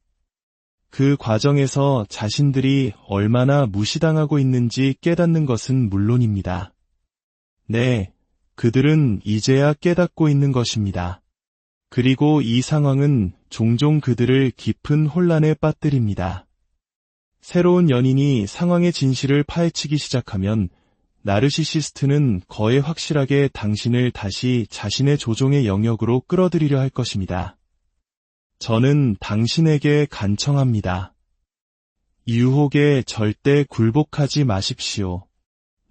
그 과정에서 자신들이 얼마나 무시당하고 있는지 깨닫는 것은 물론입니다. 네, 그들은 이제야 깨닫고 있는 것입니다. 그리고 이 상황은 종종 그들을 깊은 혼란에 빠뜨립니다. 새로운 연인이 상황의 진실을 파헤치기 시작하면 나르시시스트는 거의 확실하게 당신을 다시 자신의 조종의 영역으로 끌어들이려 할 것입니다. 저는 당신에게 간청합니다. 유혹에 절대 굴복하지 마십시오.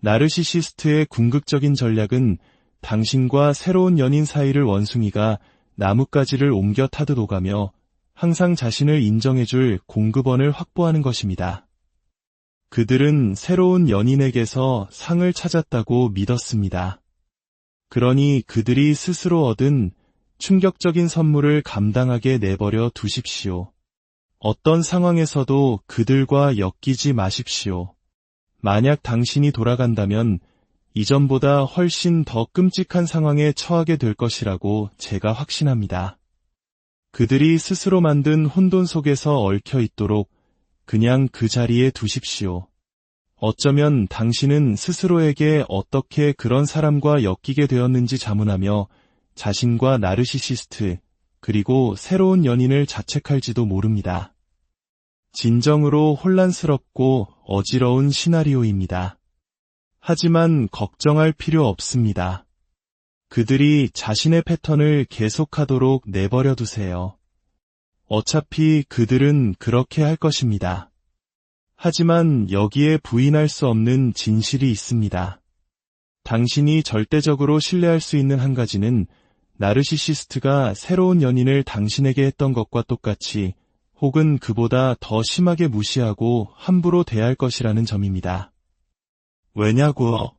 나르시시스트의 궁극적인 전략은 당신과 새로운 연인 사이를 원숭이가 나뭇가지를 옮겨 타듯 오가며 항상 자신을 인정해줄 공급원을 확보하는 것입니다. 그들은 새로운 연인에게서 상을 찾았다고 믿었습니다. 그러니 그들이 스스로 얻은 충격적인 선물을 감당하게 내버려 두십시오. 어떤 상황에서도 그들과 엮이지 마십시오. 만약 당신이 돌아간다면 이전보다 훨씬 더 끔찍한 상황에 처하게 될 것이라고 제가 확신합니다. 그들이 스스로 만든 혼돈 속에서 얽혀 있도록 그냥 그 자리에 두십시오. 어쩌면 당신은 스스로에게 어떻게 그런 사람과 엮이게 되었는지 자문하며 자신과 나르시시스트, 그리고 새로운 연인을 자책할지도 모릅니다. 진정으로 혼란스럽고 어지러운 시나리오입니다. 하지만 걱정할 필요 없습니다. 그들이 자신의 패턴을 계속하도록 내버려 두세요. 어차피 그들은 그렇게 할 것입니다. 하지만 여기에 부인할 수 없는 진실이 있습니다. 당신이 절대적으로 신뢰할 수 있는 한 가지는 나르시시스트가 새로운 연인을 당신에게 했던 것과 똑같이 혹은 그보다 더 심하게 무시하고 함부로 대할 것이라는 점입니다. 왜냐고?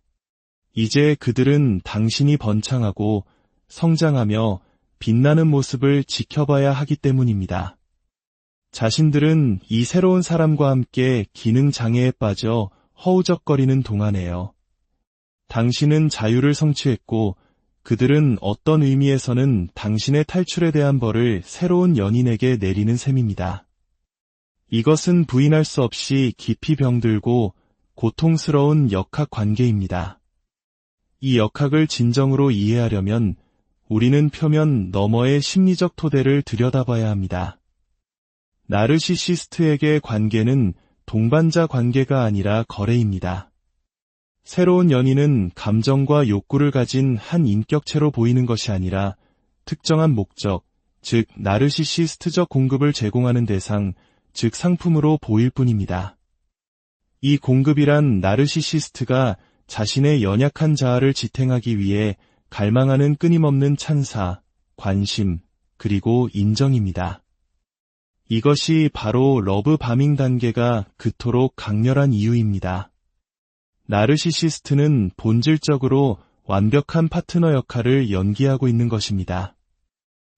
이제 그들은 당신이 번창하고 성장하며 빛나는 모습을 지켜봐야 하기 때문입니다. 자신들은 이 새로운 사람과 함께 기능 장애에 빠져 허우적거리는 동안에요. 당신은 자유를 성취했고 그들은 어떤 의미에서는 당신의 탈출에 대한 벌을 새로운 연인에게 내리는 셈입니다. 이것은 부인할 수 없이 깊이 병들고 고통스러운 역학 관계입니다. 이 역학을 진정으로 이해하려면 우리는 표면 너머의 심리적 토대를 들여다봐야 합니다. 나르시시스트에게 관계는 동반자 관계가 아니라 거래입니다. 새로운 연인은 감정과 욕구를 가진 한 인격체로 보이는 것이 아니라 특정한 목적, 즉 나르시시스트적 공급을 제공하는 대상, 즉 상품으로 보일 뿐입니다. 이 공급이란 나르시시스트가 자신의 연약한 자아를 지탱하기 위해 갈망하는 끊임없는 찬사, 관심, 그리고 인정입니다. 이것이 바로 러브 바밍 단계가 그토록 강렬한 이유입니다. 나르시시스트는 본질적으로 완벽한 파트너 역할을 연기하고 있는 것입니다.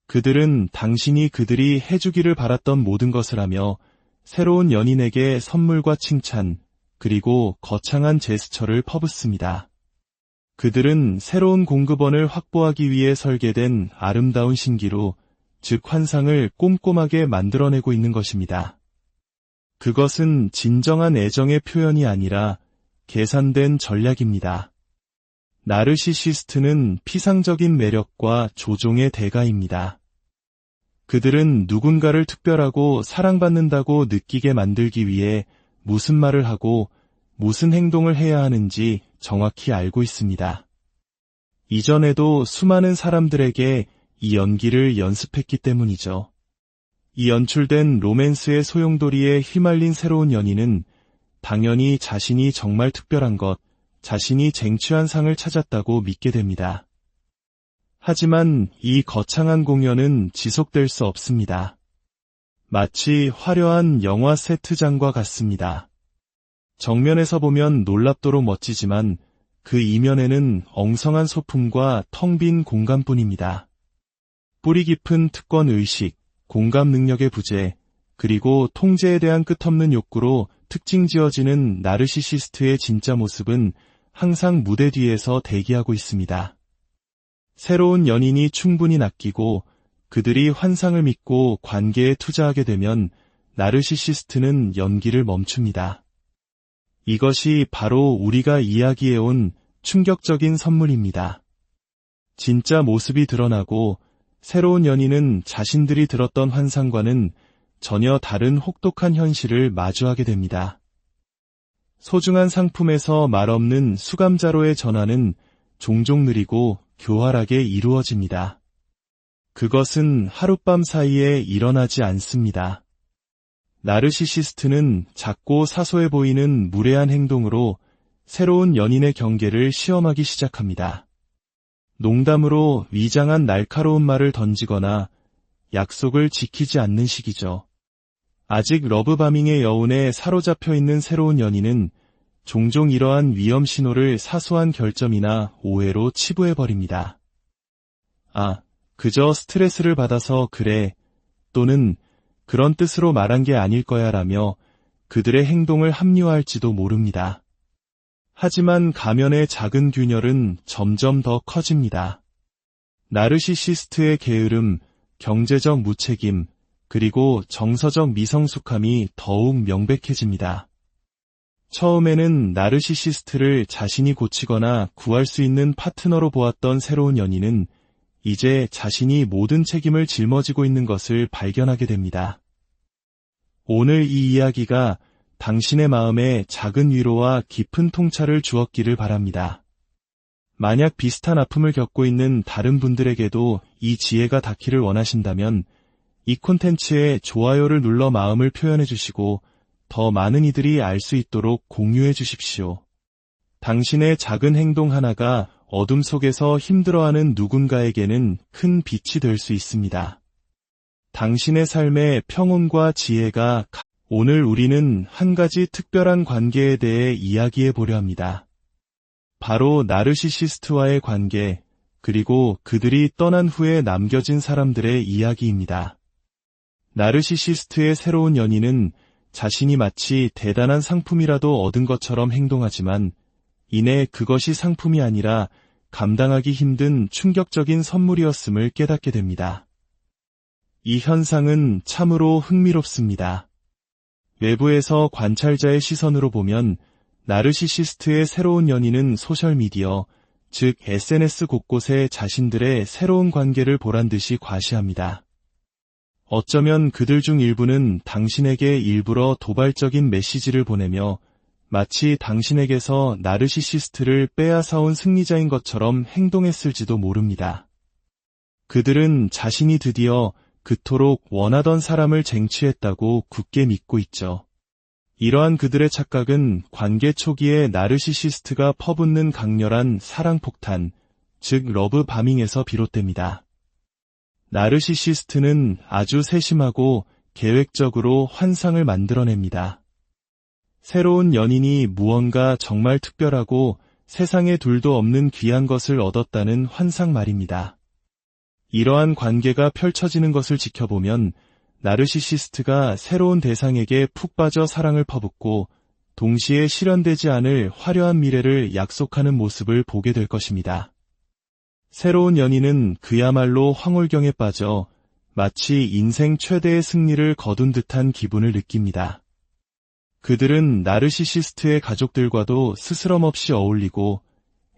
그들은 당신이 그들이 해주기를 바랐던 모든 것을 하며 새로운 연인에게 선물과 칭찬, 그리고 거창한 제스처를 퍼붓습니다. 그들은 새로운 공급원을 확보하기 위해 설계된 아름다운 신기루, 즉 환상을 꼼꼼하게 만들어내고 있는 것입니다. 그것은 진정한 애정의 표현이 아니라 계산된 전략입니다. 나르시시스트는 피상적인 매력과 조종의 대가입니다. 그들은 누군가를 특별하고 사랑받는다고 느끼게 만들기 위해 무슨 말을 하고 무슨 행동을 해야 하는지 정확히 알고 있습니다. 이전에도 수많은 사람들에게 이 연기를 연습했기 때문이죠. 이 연출된 로맨스의 소용돌이에 휘말린 새로운 연인은 당연히 자신이 정말 특별한 것, 자신이 쟁취한 상을 찾았다고 믿게 됩니다. 하지만 이 거창한 공연은 지속될 수 없습니다. 마치 화려한 영화 세트장과 같습니다. 정면에서 보면 놀랍도록 멋지지만 그 이면에는 엉성한 소품과 텅 빈 공간뿐입니다. 뿌리 깊은 특권 의식, 공감 능력의 부재, 그리고 통제에 대한 끝없는 욕구로 특징 지어지는 나르시시스트의 진짜 모습은 항상 무대 뒤에서 대기하고 있습니다. 새로운 연인이 충분히 낚이고 그들이 환상을 믿고 관계에 투자하게 되면 나르시시스트는 연기를 멈춥니다. 이것이 바로 우리가 이야기해온 충격적인 선물입니다. 진짜 모습이 드러나고 새로운 연인은 자신들이 들었던 환상과는 전혀 다른 혹독한 현실을 마주하게 됩니다. 소중한 상품에서 말없는 수감자로의 전환은 종종 느리고 교활하게 이루어집니다. 그것은 하룻밤 사이에 일어나지 않습니다. 나르시시스트는 작고 사소해 보이는 무례한 행동으로 새로운 연인의 경계를 시험하기 시작합니다. 농담으로 위장한 날카로운 말을 던지거나 약속을 지키지 않는 식이죠. 아직 러브바밍의 여운에 사로잡혀 있는 새로운 연인은 종종 이러한 위험 신호를 사소한 결점이나 오해로 치부해버립니다. 아, 그저 스트레스를 받아서 그래, 또는 그런 뜻으로 말한 게 아닐 거야 라며 그들의 행동을 합리화할지도 모릅니다. 하지만 가면의 작은 균열은 점점 더 커집니다. 나르시시스트의 게으름, 경제적 무책임, 그리고 정서적 미성숙함이 더욱 명백해집니다. 처음에는 나르시시스트를 자신이 고치거나 구할 수 있는 파트너로 보았던 새로운 연인은 이제 자신이 모든 책임을 짊어지고 있는 것을 발견하게 됩니다. 오늘 이 이야기가 당신의 마음에 작은 위로와 깊은 통찰을 주었기를 바랍니다. 만약 비슷한 아픔을 겪고 있는 다른 분들에게도 이 지혜가 닿기를 원하신다면 이 콘텐츠에 좋아요를 눌러 마음을 표현해 주시고 더 많은 이들이 알 수 있도록 공유해 주십시오. 당신의 작은 행동 하나가 어둠 속에서 힘들어하는 누군가에게는 큰 빛이 될 수 있습니다. 당신의 삶의 평온과 지혜가 오늘 우리는 한 가지 특별한 관계에 대해 이야기해 보려 합니다. 바로 나르시시스트와의 관계, 그리고 그들이 떠난 후에 남겨진 사람들의 이야기입니다. 나르시시스트의 새로운 연인은 자신이 마치 대단한 상품이라도 얻은 것처럼 행동하지만 이내 그것이 상품이 아니라 감당하기 힘든 충격적인 선물이었음을 깨닫게 됩니다. 이 현상은 참으로 흥미롭습니다. 외부에서 관찰자의 시선으로 보면 나르시시스트의 새로운 연인은 소셜미디어, 즉 SNS 곳곳에 자신들의 새로운 관계를 보란듯이 과시합니다. 어쩌면 그들 중 일부는 당신에게 일부러 도발적인 메시지를 보내며 마치 당신에게서 나르시시스트를 빼앗아온 승리자인 것처럼 행동했을지도 모릅니다. 그들은 자신이 드디어 그토록 원하던 사람을 쟁취했다고 굳게 믿고 있죠. 이러한 그들의 착각은 관계 초기에 나르시시스트가 퍼붓는 강렬한 사랑폭탄, 즉 러브바밍에서 비롯됩니다. 나르시시스트는 아주 세심하고 계획적으로 환상을 만들어냅니다. 새로운 연인이 무언가 정말 특별하고 세상에 둘도 없는 귀한 것을 얻었다는 환상 말입니다. 이러한 관계가 펼쳐지는 것을 지켜보면 나르시시스트가 새로운 대상에게 푹 빠져 사랑을 퍼붓고 동시에 실현되지 않을 화려한 미래를 약속하는 모습을 보게 될 것입니다. 새로운 연인은 그야말로 황홀경에 빠져 마치 인생 최대의 승리를 거둔 듯한 기분을 느낍니다. 그들은 나르시시스트의 가족들과도 스스럼 없이 어울리고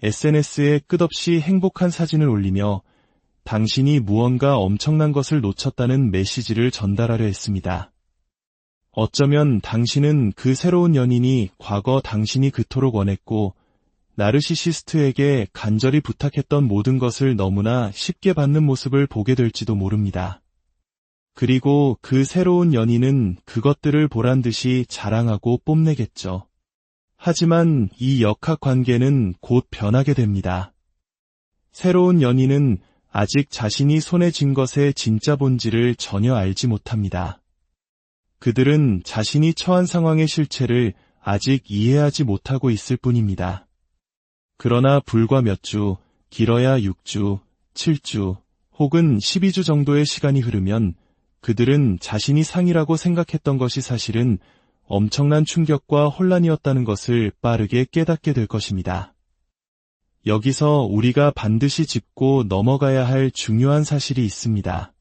SNS에 끝없이 행복한 사진을 올리며 당신이 무언가 엄청난 것을 놓쳤다는 메시지를 전달하려 했습니다. 어쩌면 당신은 그 새로운 연인이 과거 당신이 그토록 원했고 나르시시스트에게 간절히 부탁했던 모든 것을 너무나 쉽게 받는 모습을 보게 될지도 모릅니다. 그리고 그 새로운 연인은 그것들을 보란듯이 자랑하고 뽐내겠죠. 하지만 이 역학관계는 곧 변하게 됩니다. 새로운 연인은 아직 자신이 손에 쥔 것의 진짜 본질을 전혀 알지 못합니다. 그들은 자신이 처한 상황의 실체를 아직 이해하지 못하고 있을 뿐입니다. 그러나 불과 몇 주, 길어야 6주, 7주, 혹은 12주 정도의 시간이 흐르면 그들은 자신이 상이라고 생각했던 것이 사실은 엄청난 충격과 혼란이었다는 것을 빠르게 깨닫게 될 것입니다. 여기서 우리가 반드시 짚고 넘어가야 할 중요한 사실이 있습니다.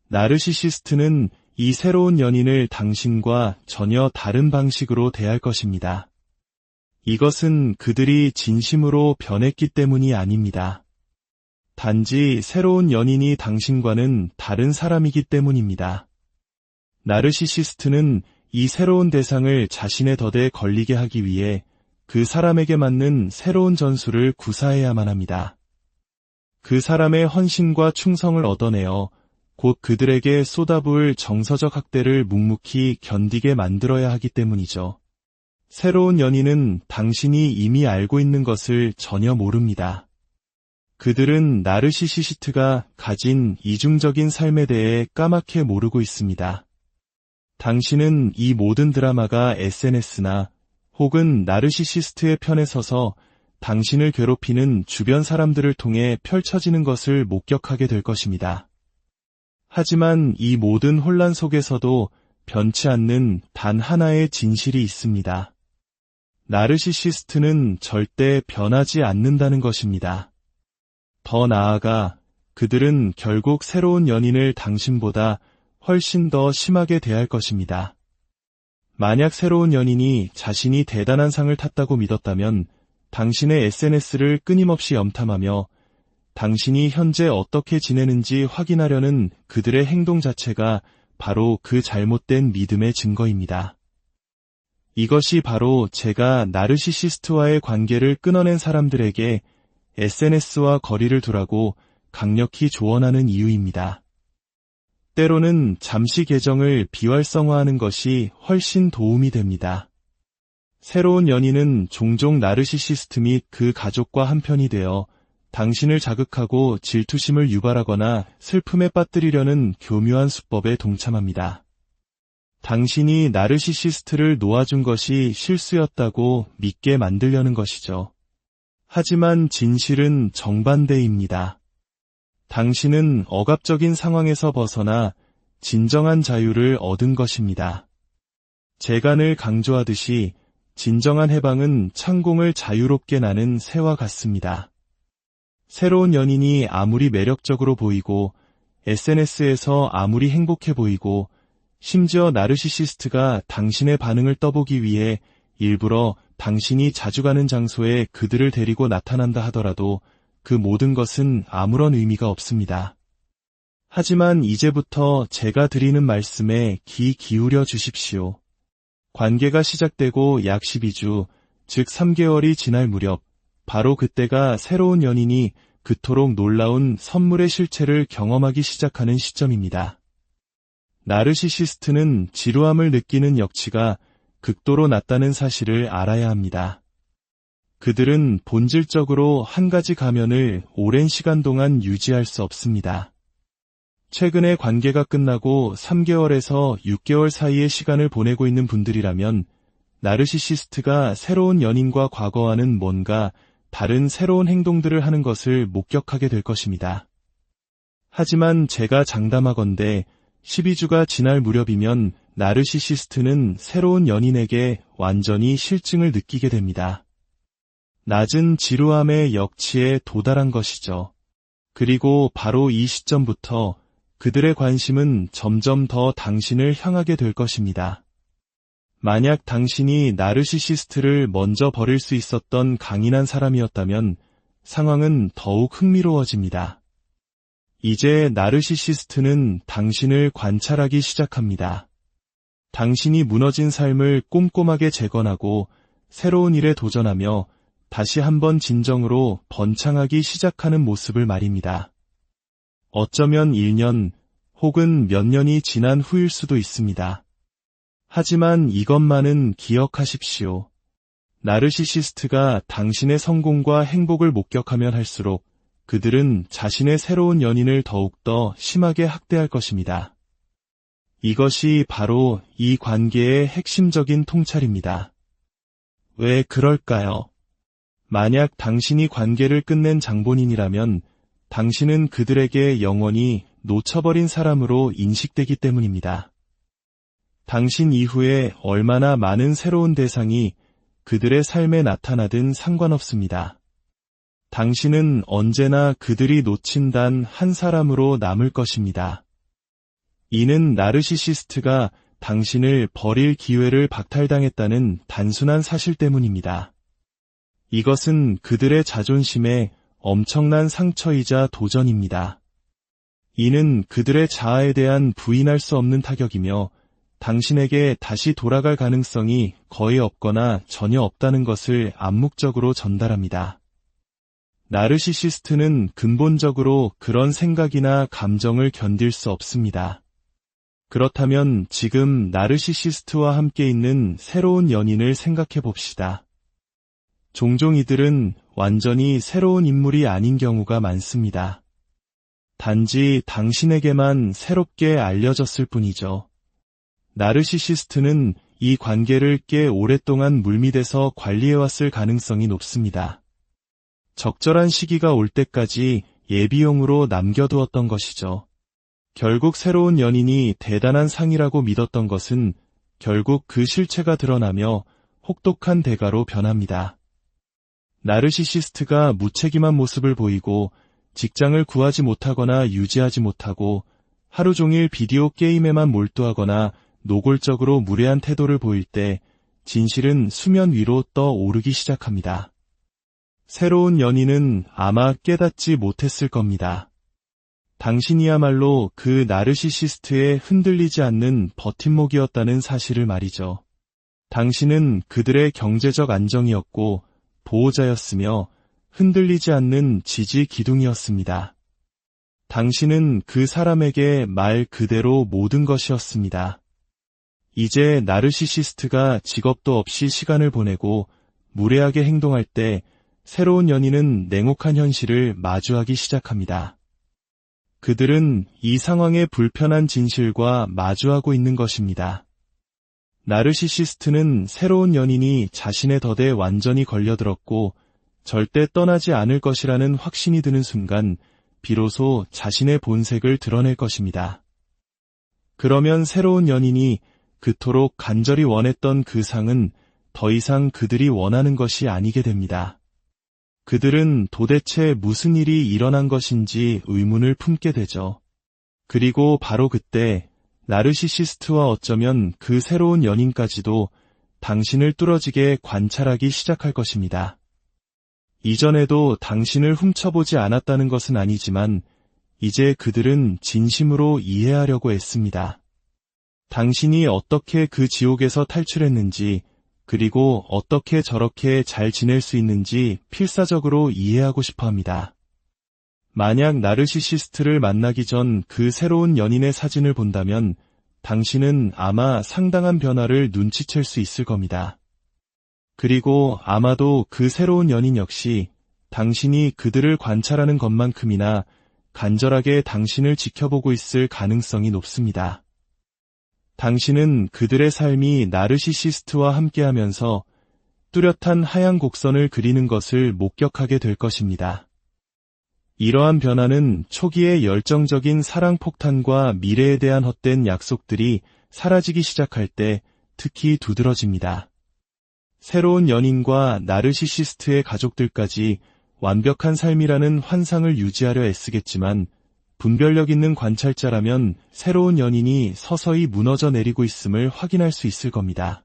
나르시시스트는 이 새로운 연인을 당신과 전혀 다른 방식으로 대할 것입니다. 이것은 그들이 진심으로 변했기 때문이 아닙니다. 단지 새로운 연인이 당신과는 다른 사람이기 때문입니다. 나르시시스트는 이 새로운 대상을 자신의 덫에 걸리게 하기 위해 그 사람에게 맞는 새로운 전술을 구사해야만 합니다. 그 사람의 헌신과 충성을 얻어내어 곧 그들에게 쏟아부을 정서적 학대를 묵묵히 견디게 만들어야 하기 때문이죠. 새로운 연인은 당신이 이미 알고 있는 것을 전혀 모릅니다. 그들은 나르시시스트가 가진 이중적인 삶에 대해 까맣게 모르고 있습니다. 당신은 이 모든 드라마가 SNS나 혹은 나르시시스트의 편에 서서 당신을 괴롭히는 주변 사람들을 통해 펼쳐지는 것을 목격하게 될 것입니다. 하지만 이 모든 혼란 속에서도 변치 않는 단 하나의 진실이 있습니다. 나르시시스트는 절대 변하지 않는다는 것입니다. 더 나아가 그들은 결국 새로운 연인을 당신보다 훨씬 더 심하게 대할 것입니다. 만약 새로운 연인이 자신이 대단한 상을 탔다고 믿었다면 당신의 SNS를 끊임없이 염탐하며 당신이 현재 어떻게 지내는지 확인하려는 그들의 행동 자체가 바로 그 잘못된 믿음의 증거입니다. 이것이 바로 제가 나르시시스트와의 관계를 끊어낸 사람들에게 SNS와 거리를 두라고 강력히 조언하는 이유입니다. 때로는 잠시 계정을 비활성화하는 것이 훨씬 도움이 됩니다. 새로운 연인은 종종 나르시시스트 및 그 가족과 한편이 되어 당신을 자극하고 질투심을 유발하거나 슬픔에 빠뜨리려는 교묘한 수법에 동참합니다. 당신이 나르시시스트를 놓아준 것이 실수였다고 믿게 만들려는 것이죠. 하지만 진실은 정반대입니다. 당신은 억압적인 상황에서 벗어나 진정한 자유를 얻은 것입니다. 제가 늘 강조하듯이 진정한 해방은 창공을 자유롭게 나는 새와 같습니다. 새로운 연인이 아무리 매력적으로 보이고 SNS에서 아무리 행복해 보이고 심지어 나르시시스트가 당신의 반응을 떠보기 위해 일부러 당신이 자주 가는 장소에 그들을 데리고 나타난다 하더라도 그 모든 것은 아무런 의미가 없습니다. 하지만 이제부터 제가 드리는 말씀에 귀 기울여 주십시오. 관계가 시작되고 약 12주, 즉 3개월이 지날 무렵, 바로 그때가 새로운 연인이 그토록 놀라운 선물의 실체를 경험하기 시작하는 시점입니다. 나르시시스트는 지루함을 느끼는 역치가 극도로 낮다는 사실을 알아야 합니다. 그들은 본질적으로 한 가지 가면을 오랜 시간 동안 유지할 수 없습니다. 최근에 관계가 끝나고 3개월에서 6개월 사이의 시간을 보내고 있는 분들이라면 나르시시스트가 새로운 연인과 과거와는 뭔가 다른 새로운 행동들을 하는 것을 목격하게 될 것입니다. 하지만 제가 장담하건대 12주가 지날 무렵이면 나르시시스트는 새로운 연인에게 완전히 실증을 느끼게 됩니다. 낮은 지루함의 역치에 도달한 것이죠. 그리고 바로 이 시점부터 그들의 관심은 점점 더 당신을 향하게 될 것입니다. 만약 당신이 나르시시스트를 먼저 버릴 수 있었던 강인한 사람이었다면 상황은 더욱 흥미로워집니다. 이제 나르시시스트는 당신을 관찰하기 시작합니다. 당신이 무너진 삶을 꼼꼼하게 재건하고 새로운 일에 도전하며 다시 한번 진정으로 번창하기 시작하는 모습을 말입니다. 어쩌면 1년 혹은 몇 년이 지난 후일 수도 있습니다. 하지만 이것만은 기억하십시오. 나르시시스트가 당신의 성공과 행복을 목격하면 할수록 그들은 자신의 새로운 연인을 더욱더 심하게 학대할 것입니다. 이것이 바로 이 관계의 핵심적인 통찰입니다. 왜 그럴까요? 만약 당신이 관계를 끝낸 장본인이라면 당신은 그들에게 영원히 놓쳐버린 사람으로 인식되기 때문입니다. 당신 이후에 얼마나 많은 새로운 대상이 그들의 삶에 나타나든 상관없습니다. 당신은 언제나 그들이 놓친 단 한 사람으로 남을 것입니다. 이는 나르시시스트가 당신을 버릴 기회를 박탈당했다는 단순한 사실 때문입니다. 이것은 그들의 자존심에 엄청난 상처이자 도전입니다. 이는 그들의 자아에 대한 부인할 수 없는 타격이며 당신에게 다시 돌아갈 가능성이 거의 없거나 전혀 없다는 것을 암묵적으로 전달합니다. 나르시시스트는 근본적으로 그런 생각이나 감정을 견딜 수 없습니다. 그렇다면 지금 나르시시스트와 함께 있는 새로운 연인을 생각해 봅시다. 종종 이들은 완전히 새로운 인물이 아닌 경우가 많습니다. 단지 당신에게만 새롭게 알려졌을 뿐이죠. 나르시시스트는 이 관계를 꽤 오랫동안 물밑에서 관리해왔을 가능성이 높습니다. 적절한 시기가 올 때까지 예비용으로 남겨두었던 것이죠. 결국 새로운 연인이 대단한 상이라고 믿었던 것은 결국 그 실체가 드러나며 혹독한 대가로 변합니다. 나르시시스트가 무책임한 모습을 보이고 직장을 구하지 못하거나 유지하지 못하고 하루 종일 비디오 게임에만 몰두하거나 노골적으로 무례한 태도를 보일 때 진실은 수면 위로 떠오르기 시작합니다. 새로운 연인은 아마 깨닫지 못했을 겁니다. 당신이야말로 그 나르시시스트에 흔들리지 않는 버팀목이었다는 사실을 말이죠. 당신은 그들의 경제적 안정이었고 보호자였으며 흔들리지 않는 지지 기둥이었습니다. 당신은 그 사람에게 말 그대로 모든 것이었습니다. 이제 나르시시스트가 직업도 없이 시간을 보내고 무례하게 행동할 때 새로운 연인은 냉혹한 현실을 마주하기 시작합니다. 그들은 이 상황의 불편한 진실과 마주하고 있는 것입니다. 나르시시스트는 새로운 연인이 자신의 덫에 완전히 걸려들었고 절대 떠나지 않을 것이라는 확신이 드는 순간 비로소 자신의 본색을 드러낼 것입니다. 그러면 새로운 연인이 그토록 간절히 원했던 그 상은 더 이상 그들이 원하는 것이 아니게 됩니다. 그들은 도대체 무슨 일이 일어난 것인지 의문을 품게 되죠. 그리고 바로 그때 나르시시스트와 어쩌면 그 새로운 연인까지도 당신을 뚫어지게 관찰하기 시작할 것입니다. 이전에도 당신을 훔쳐보지 않았다는 것은 아니지만 이제 그들은 진심으로 이해하려고 애씁니다. 당신이 어떻게 그 지옥에서 탈출했는지, 그리고 어떻게 저렇게 잘 지낼 수 있는지 필사적으로 이해하고 싶어 합니다. 만약 나르시시스트를 만나기 전 그 새로운 연인의 사진을 본다면 당신은 아마 상당한 변화를 눈치챌 수 있을 겁니다. 그리고 아마도 그 새로운 연인 역시 당신이 그들을 관찰하는 것만큼이나 간절하게 당신을 지켜보고 있을 가능성이 높습니다. 당신은 그들의 삶이 나르시시스트와 함께하면서 뚜렷한 하얀 곡선을 그리는 것을 목격하게 될 것입니다. 이러한 변화는 초기의 열정적인 사랑 폭탄과 미래에 대한 헛된 약속들이 사라지기 시작할 때 특히 두드러집니다. 새로운 연인과 나르시시스트의 가족들까지 완벽한 삶이라는 환상을 유지하려 애쓰겠지만 분별력 있는 관찰자라면 새로운 연인이 서서히 무너져 내리고 있음을 확인할 수 있을 겁니다.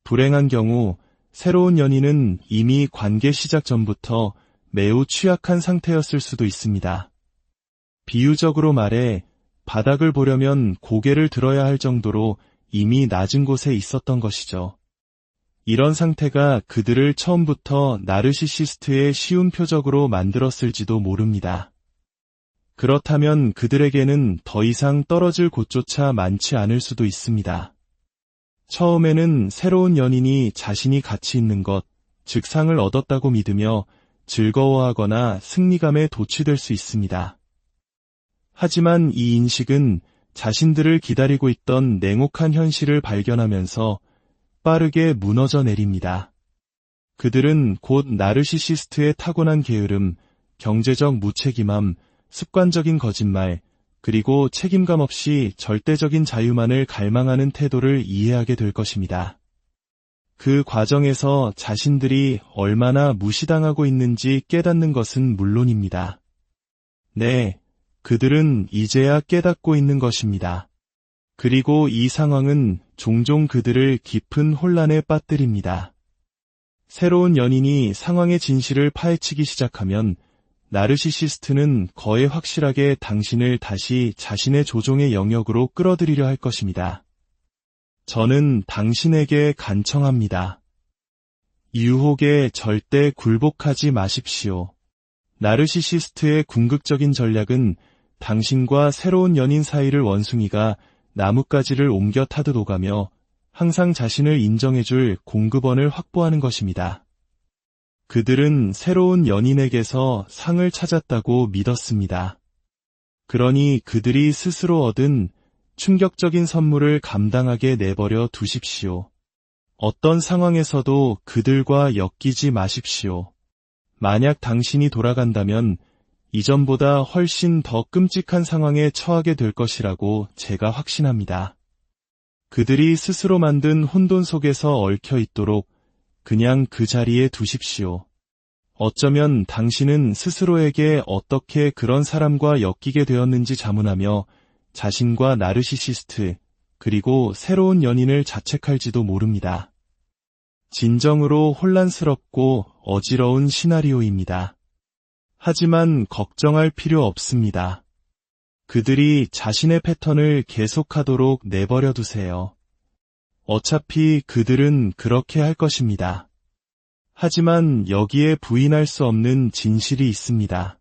불행한 경우 새로운 연인은 이미 관계 시작 전부터 매우 취약한 상태였을 수도 있습니다. 비유적으로 말해 바닥을 보려면 고개를 들어야 할 정도로 이미 낮은 곳에 있었던 것이죠. 이런 상태가 그들을 처음부터 나르시시스트의 쉬운 표적으로 만들었을지도 모릅니다. 그렇다면 그들에게는 더 이상 떨어질 곳조차 많지 않을 수도 있습니다. 처음에는 새로운 연인이 자신이 가치 있는 것, 즉 상을 얻었다고 믿으며 즐거워하거나 승리감에 도취될 수 있습니다. 하지만 이 인식은 자신들을 기다리고 있던 냉혹한 현실을 발견하면서 빠르게 무너져 내립니다. 그들은 곧 나르시시스트의 타고난 게으름, 경제적 무책임함, 습관적인 거짓말, 그리고 책임감 없이 절대적인 자유만을 갈망하는 태도를 이해하게 될 것입니다. 그 과정에서 자신들이 얼마나 무시당하고 있는지 깨닫는 것은 물론입니다. 네, 그들은 이제야 깨닫고 있는 것입니다. 그리고 이 상황은 종종 그들을 깊은 혼란에 빠뜨립니다. 새로운 연인이 상황의 진실을 파헤치기 시작하면 나르시시스트는 거의 확실하게 당신을 다시 자신의 조종의 영역으로 끌어들이려 할 것입니다. 저는 당신에게 간청합니다. 유혹에 절대 굴복하지 마십시오. 나르시시스트의 궁극적인 전략은 당신과 새로운 연인 사이를 원숭이가 나뭇가지를 옮겨 타듯 오가며 항상 자신을 인정해줄 공급원을 확보하는 것입니다. 그들은 새로운 연인에게서 상을 찾았다고 믿었습니다. 그러니 그들이 스스로 얻은 충격적인 선물을 감당하게 내버려 두십시오. 어떤 상황에서도 그들과 엮이지 마십시오. 만약 당신이 돌아간다면 이전보다 훨씬 더 끔찍한 상황에 처하게 될 것이라고 제가 확신합니다. 그들이 스스로 만든 혼돈 속에서 얽혀 있도록 그냥 그 자리에 두십시오. 어쩌면 당신은 스스로에게 어떻게 그런 사람과 엮이게 되었는지 자문하며 자신과 나르시시스트, 그리고 새로운 연인을 자책할지도 모릅니다. 진정으로 혼란스럽고 어지러운 시나리오입니다. 하지만 걱정할 필요 없습니다. 그들이 자신의 패턴을 계속하도록 내버려 두세요. 어차피 그들은 그렇게 할 것입니다. 하지만 여기에 부인할 수 없는 진실이 있습니다.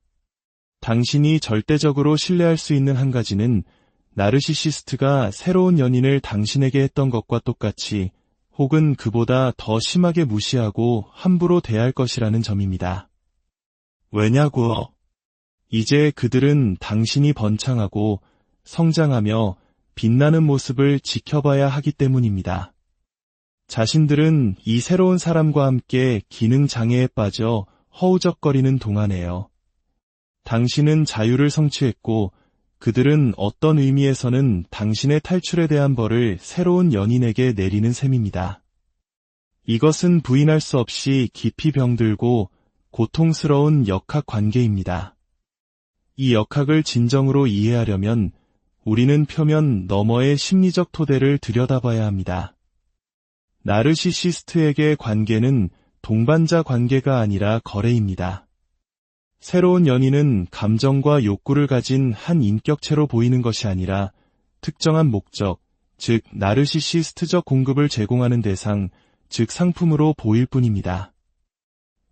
당신이 절대적으로 신뢰할 수 있는 한 가지는 나르시시스트가 새로운 연인을 당신에게 했던 것과 똑같이 혹은 그보다 더 심하게 무시하고 함부로 대할 것이라는 점입니다. 왜냐고? 이제 그들은 당신이 번창하고 성장하며 빛나는 모습을 지켜봐야 하기 때문입니다. 자신들은 이 새로운 사람과 함께 기능 장애에 빠져 허우적거리는 동안에요. 당신은 자유를 성취했고 그들은 어떤 의미에서는 당신의 탈출에 대한 벌을 새로운 연인에게 내리는 셈입니다. 이것은 부인할 수 없이 깊이 병들고 고통스러운 역학 관계입니다. 이 역학을 진정으로 이해하려면 우리는 표면 너머의 심리적 토대를 들여다봐야 합니다. 나르시시스트에게 관계는 동반자 관계가 아니라 거래입니다. 새로운 연인은 감정과 욕구를 가진 한 인격체로 보이는 것이 아니라 특정한 목적, 즉 나르시시스트적 공급을 제공하는 대상, 즉 상품으로 보일 뿐입니다.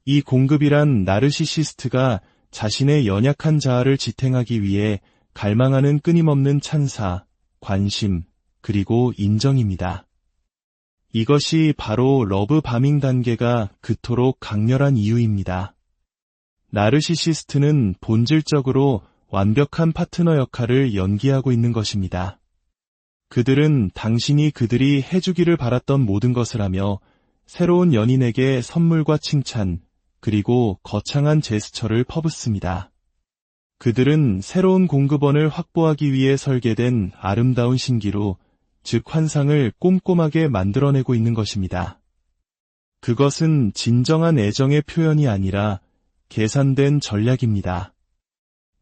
이 공급이란 나르시시스트가 자신의 연약한 자아를 지탱하기 위해 갈망하는 끊임없는 찬사, 관심, 그리고 인정입니다. 이것이 바로 러브 바밍 단계가 그토록 강렬한 이유입니다. 나르시시스트는 본질적으로 완벽한 파트너 역할을 연기하고 있는 것입니다. 그들은 당신이 그들이 해주기를 바랐던 모든 것을 하며 새로운 연인에게 선물과 칭찬, 그리고 거창한 제스처를 퍼붓습니다. 그들은 새로운 공급원을 확보하기 위해 설계된 아름다운 신기루, 즉 환상을 꼼꼼하게 만들어내고 있는 것입니다. 그것은 진정한 애정의 표현이 아니라 계산된 전략입니다.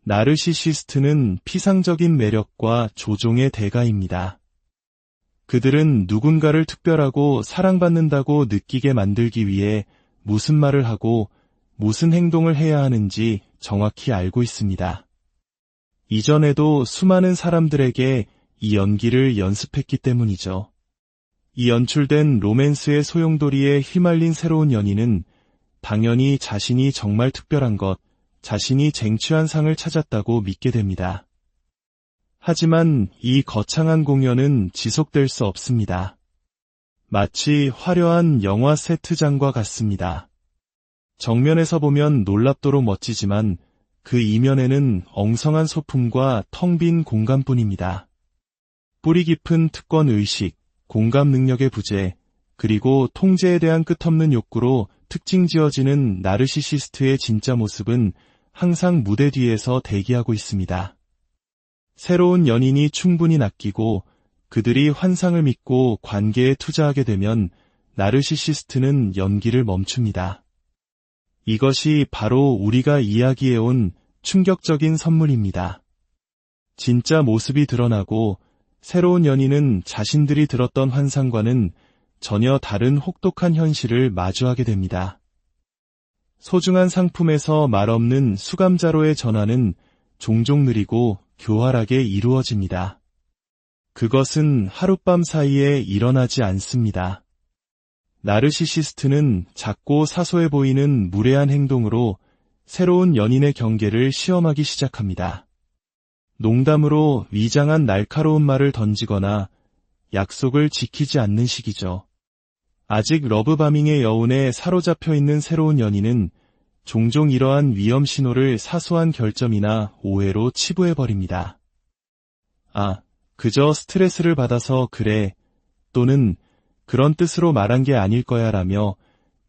나르시시스트는 피상적인 매력과 조종의 대가입니다. 그들은 누군가를 특별하고 사랑받는다고 느끼게 만들기 위해 무슨 말을 하고 무슨 행동을 해야 하는지 정확히 알고 있습니다. 이전에도 수많은 사람들에게 이 연기를 연습했기 때문이죠. 이 연출된 로맨스의 소용돌이에 휘말린 새로운 연인은 당연히 자신이 정말 특별한 것, 자신이 쟁취한 상을 찾았다고 믿게 됩니다. 하지만 이 거창한 공연은 지속될 수 없습니다. 마치 화려한 영화 세트장과 같습니다. 정면에서 보면 놀랍도록 멋지지만 그 이면에는 엉성한 소품과 텅 빈 공간뿐입니다. 뿌리 깊은 특권 의식, 공감 능력의 부재, 그리고 통제에 대한 끝없는 욕구로 특징 지어지는 나르시시스트의 진짜 모습은 항상 무대 뒤에서 대기하고 있습니다. 새로운 연인이 충분히 낚이고 그들이 환상을 믿고 관계에 투자하게 되면 나르시시스트는 연기를 멈춥니다. 이것이 바로 우리가 이야기해온 충격적인 선물입니다. 진짜 모습이 드러나고 새로운 연인은 자신들이 들었던 환상과는 전혀 다른 혹독한 현실을 마주하게 됩니다. 소중한 상품에서 말없는 수감자로의 전환은 종종 느리고 교활하게 이루어집니다. 그것은 하룻밤 사이에 일어나지 않습니다. 나르시시스트는 작고 사소해 보이는 무례한 행동으로 새로운 연인의 경계를 시험하기 시작합니다. 농담으로 위장한 날카로운 말을 던지거나 약속을 지키지 않는 식이죠. 아직 러브바밍의 여운에 사로잡혀 있는 새로운 연인은 종종 이러한 위험 신호를 사소한 결점이나 오해로 치부해버립니다. 아, 그저 스트레스를 받아서 그래, 또는 그런 뜻으로 말한 게 아닐 거야 라며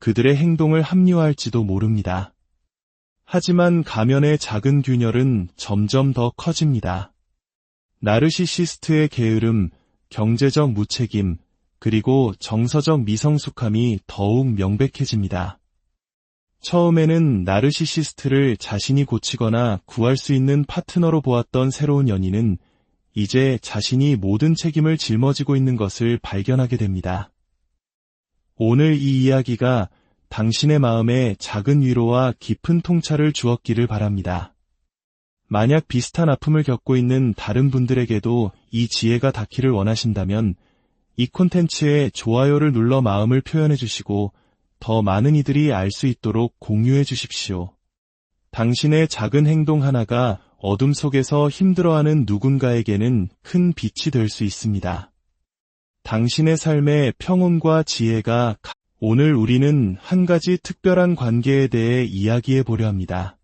그들의 행동을 합리화할지도 모릅니다. 하지만 가면의 작은 균열은 점점 더 커집니다. 나르시시스트의 게으름, 경제적 무책임, 그리고 정서적 미성숙함이 더욱 명백해집니다. 처음에는 나르시시스트를 자신이 고치거나 구할 수 있는 파트너로 보았던 새로운 연인은 이제 자신이 모든 책임을 짊어지고 있는 것을 발견하게 됩니다. 오늘 이 이야기가 당신의 마음에 작은 위로와 깊은 통찰을 주었기를 바랍니다. 만약 비슷한 아픔을 겪고 있는 다른 분들에게도 이 지혜가 닿기를 원하신다면 이 콘텐츠에 좋아요를 눌러 마음을 표현해 주시고 더 많은 이들이 알 수 있도록 공유해 주십시오. 당신의 작은 행동 하나가 어둠 속에서 힘들어하는 누군가에게는 큰 빛이 될 수 있습니다. 당신의 삶의 평온과 지혜가 오늘 우리는 한 가지 특별한 관계에 대해 이야기해 보려 합니다.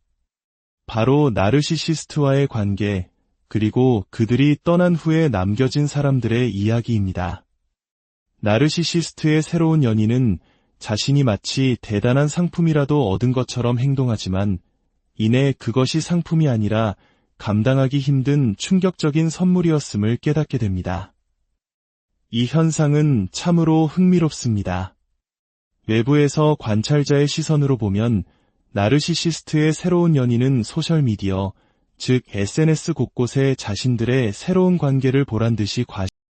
바로 나르시시스트와의 관계, 그리고 그들이 떠난 후에 남겨진 사람들의 이야기입니다. 나르시시스트의 새로운 연인은 자신이 마치 대단한 상품이라도 얻은 것처럼 행동하지만 이내 그것이 상품이 아니라 감당하기 힘든 충격적인 선물이었음을 깨닫게 됩니다. 이 현상은 참으로 흥미롭습니다. 외부에서 관찰자의 시선으로 보면 나르시시스트의 새로운 연인은 소셜미디어, 즉 SNS 곳곳에 자신들의 새로운 관계를 보란듯이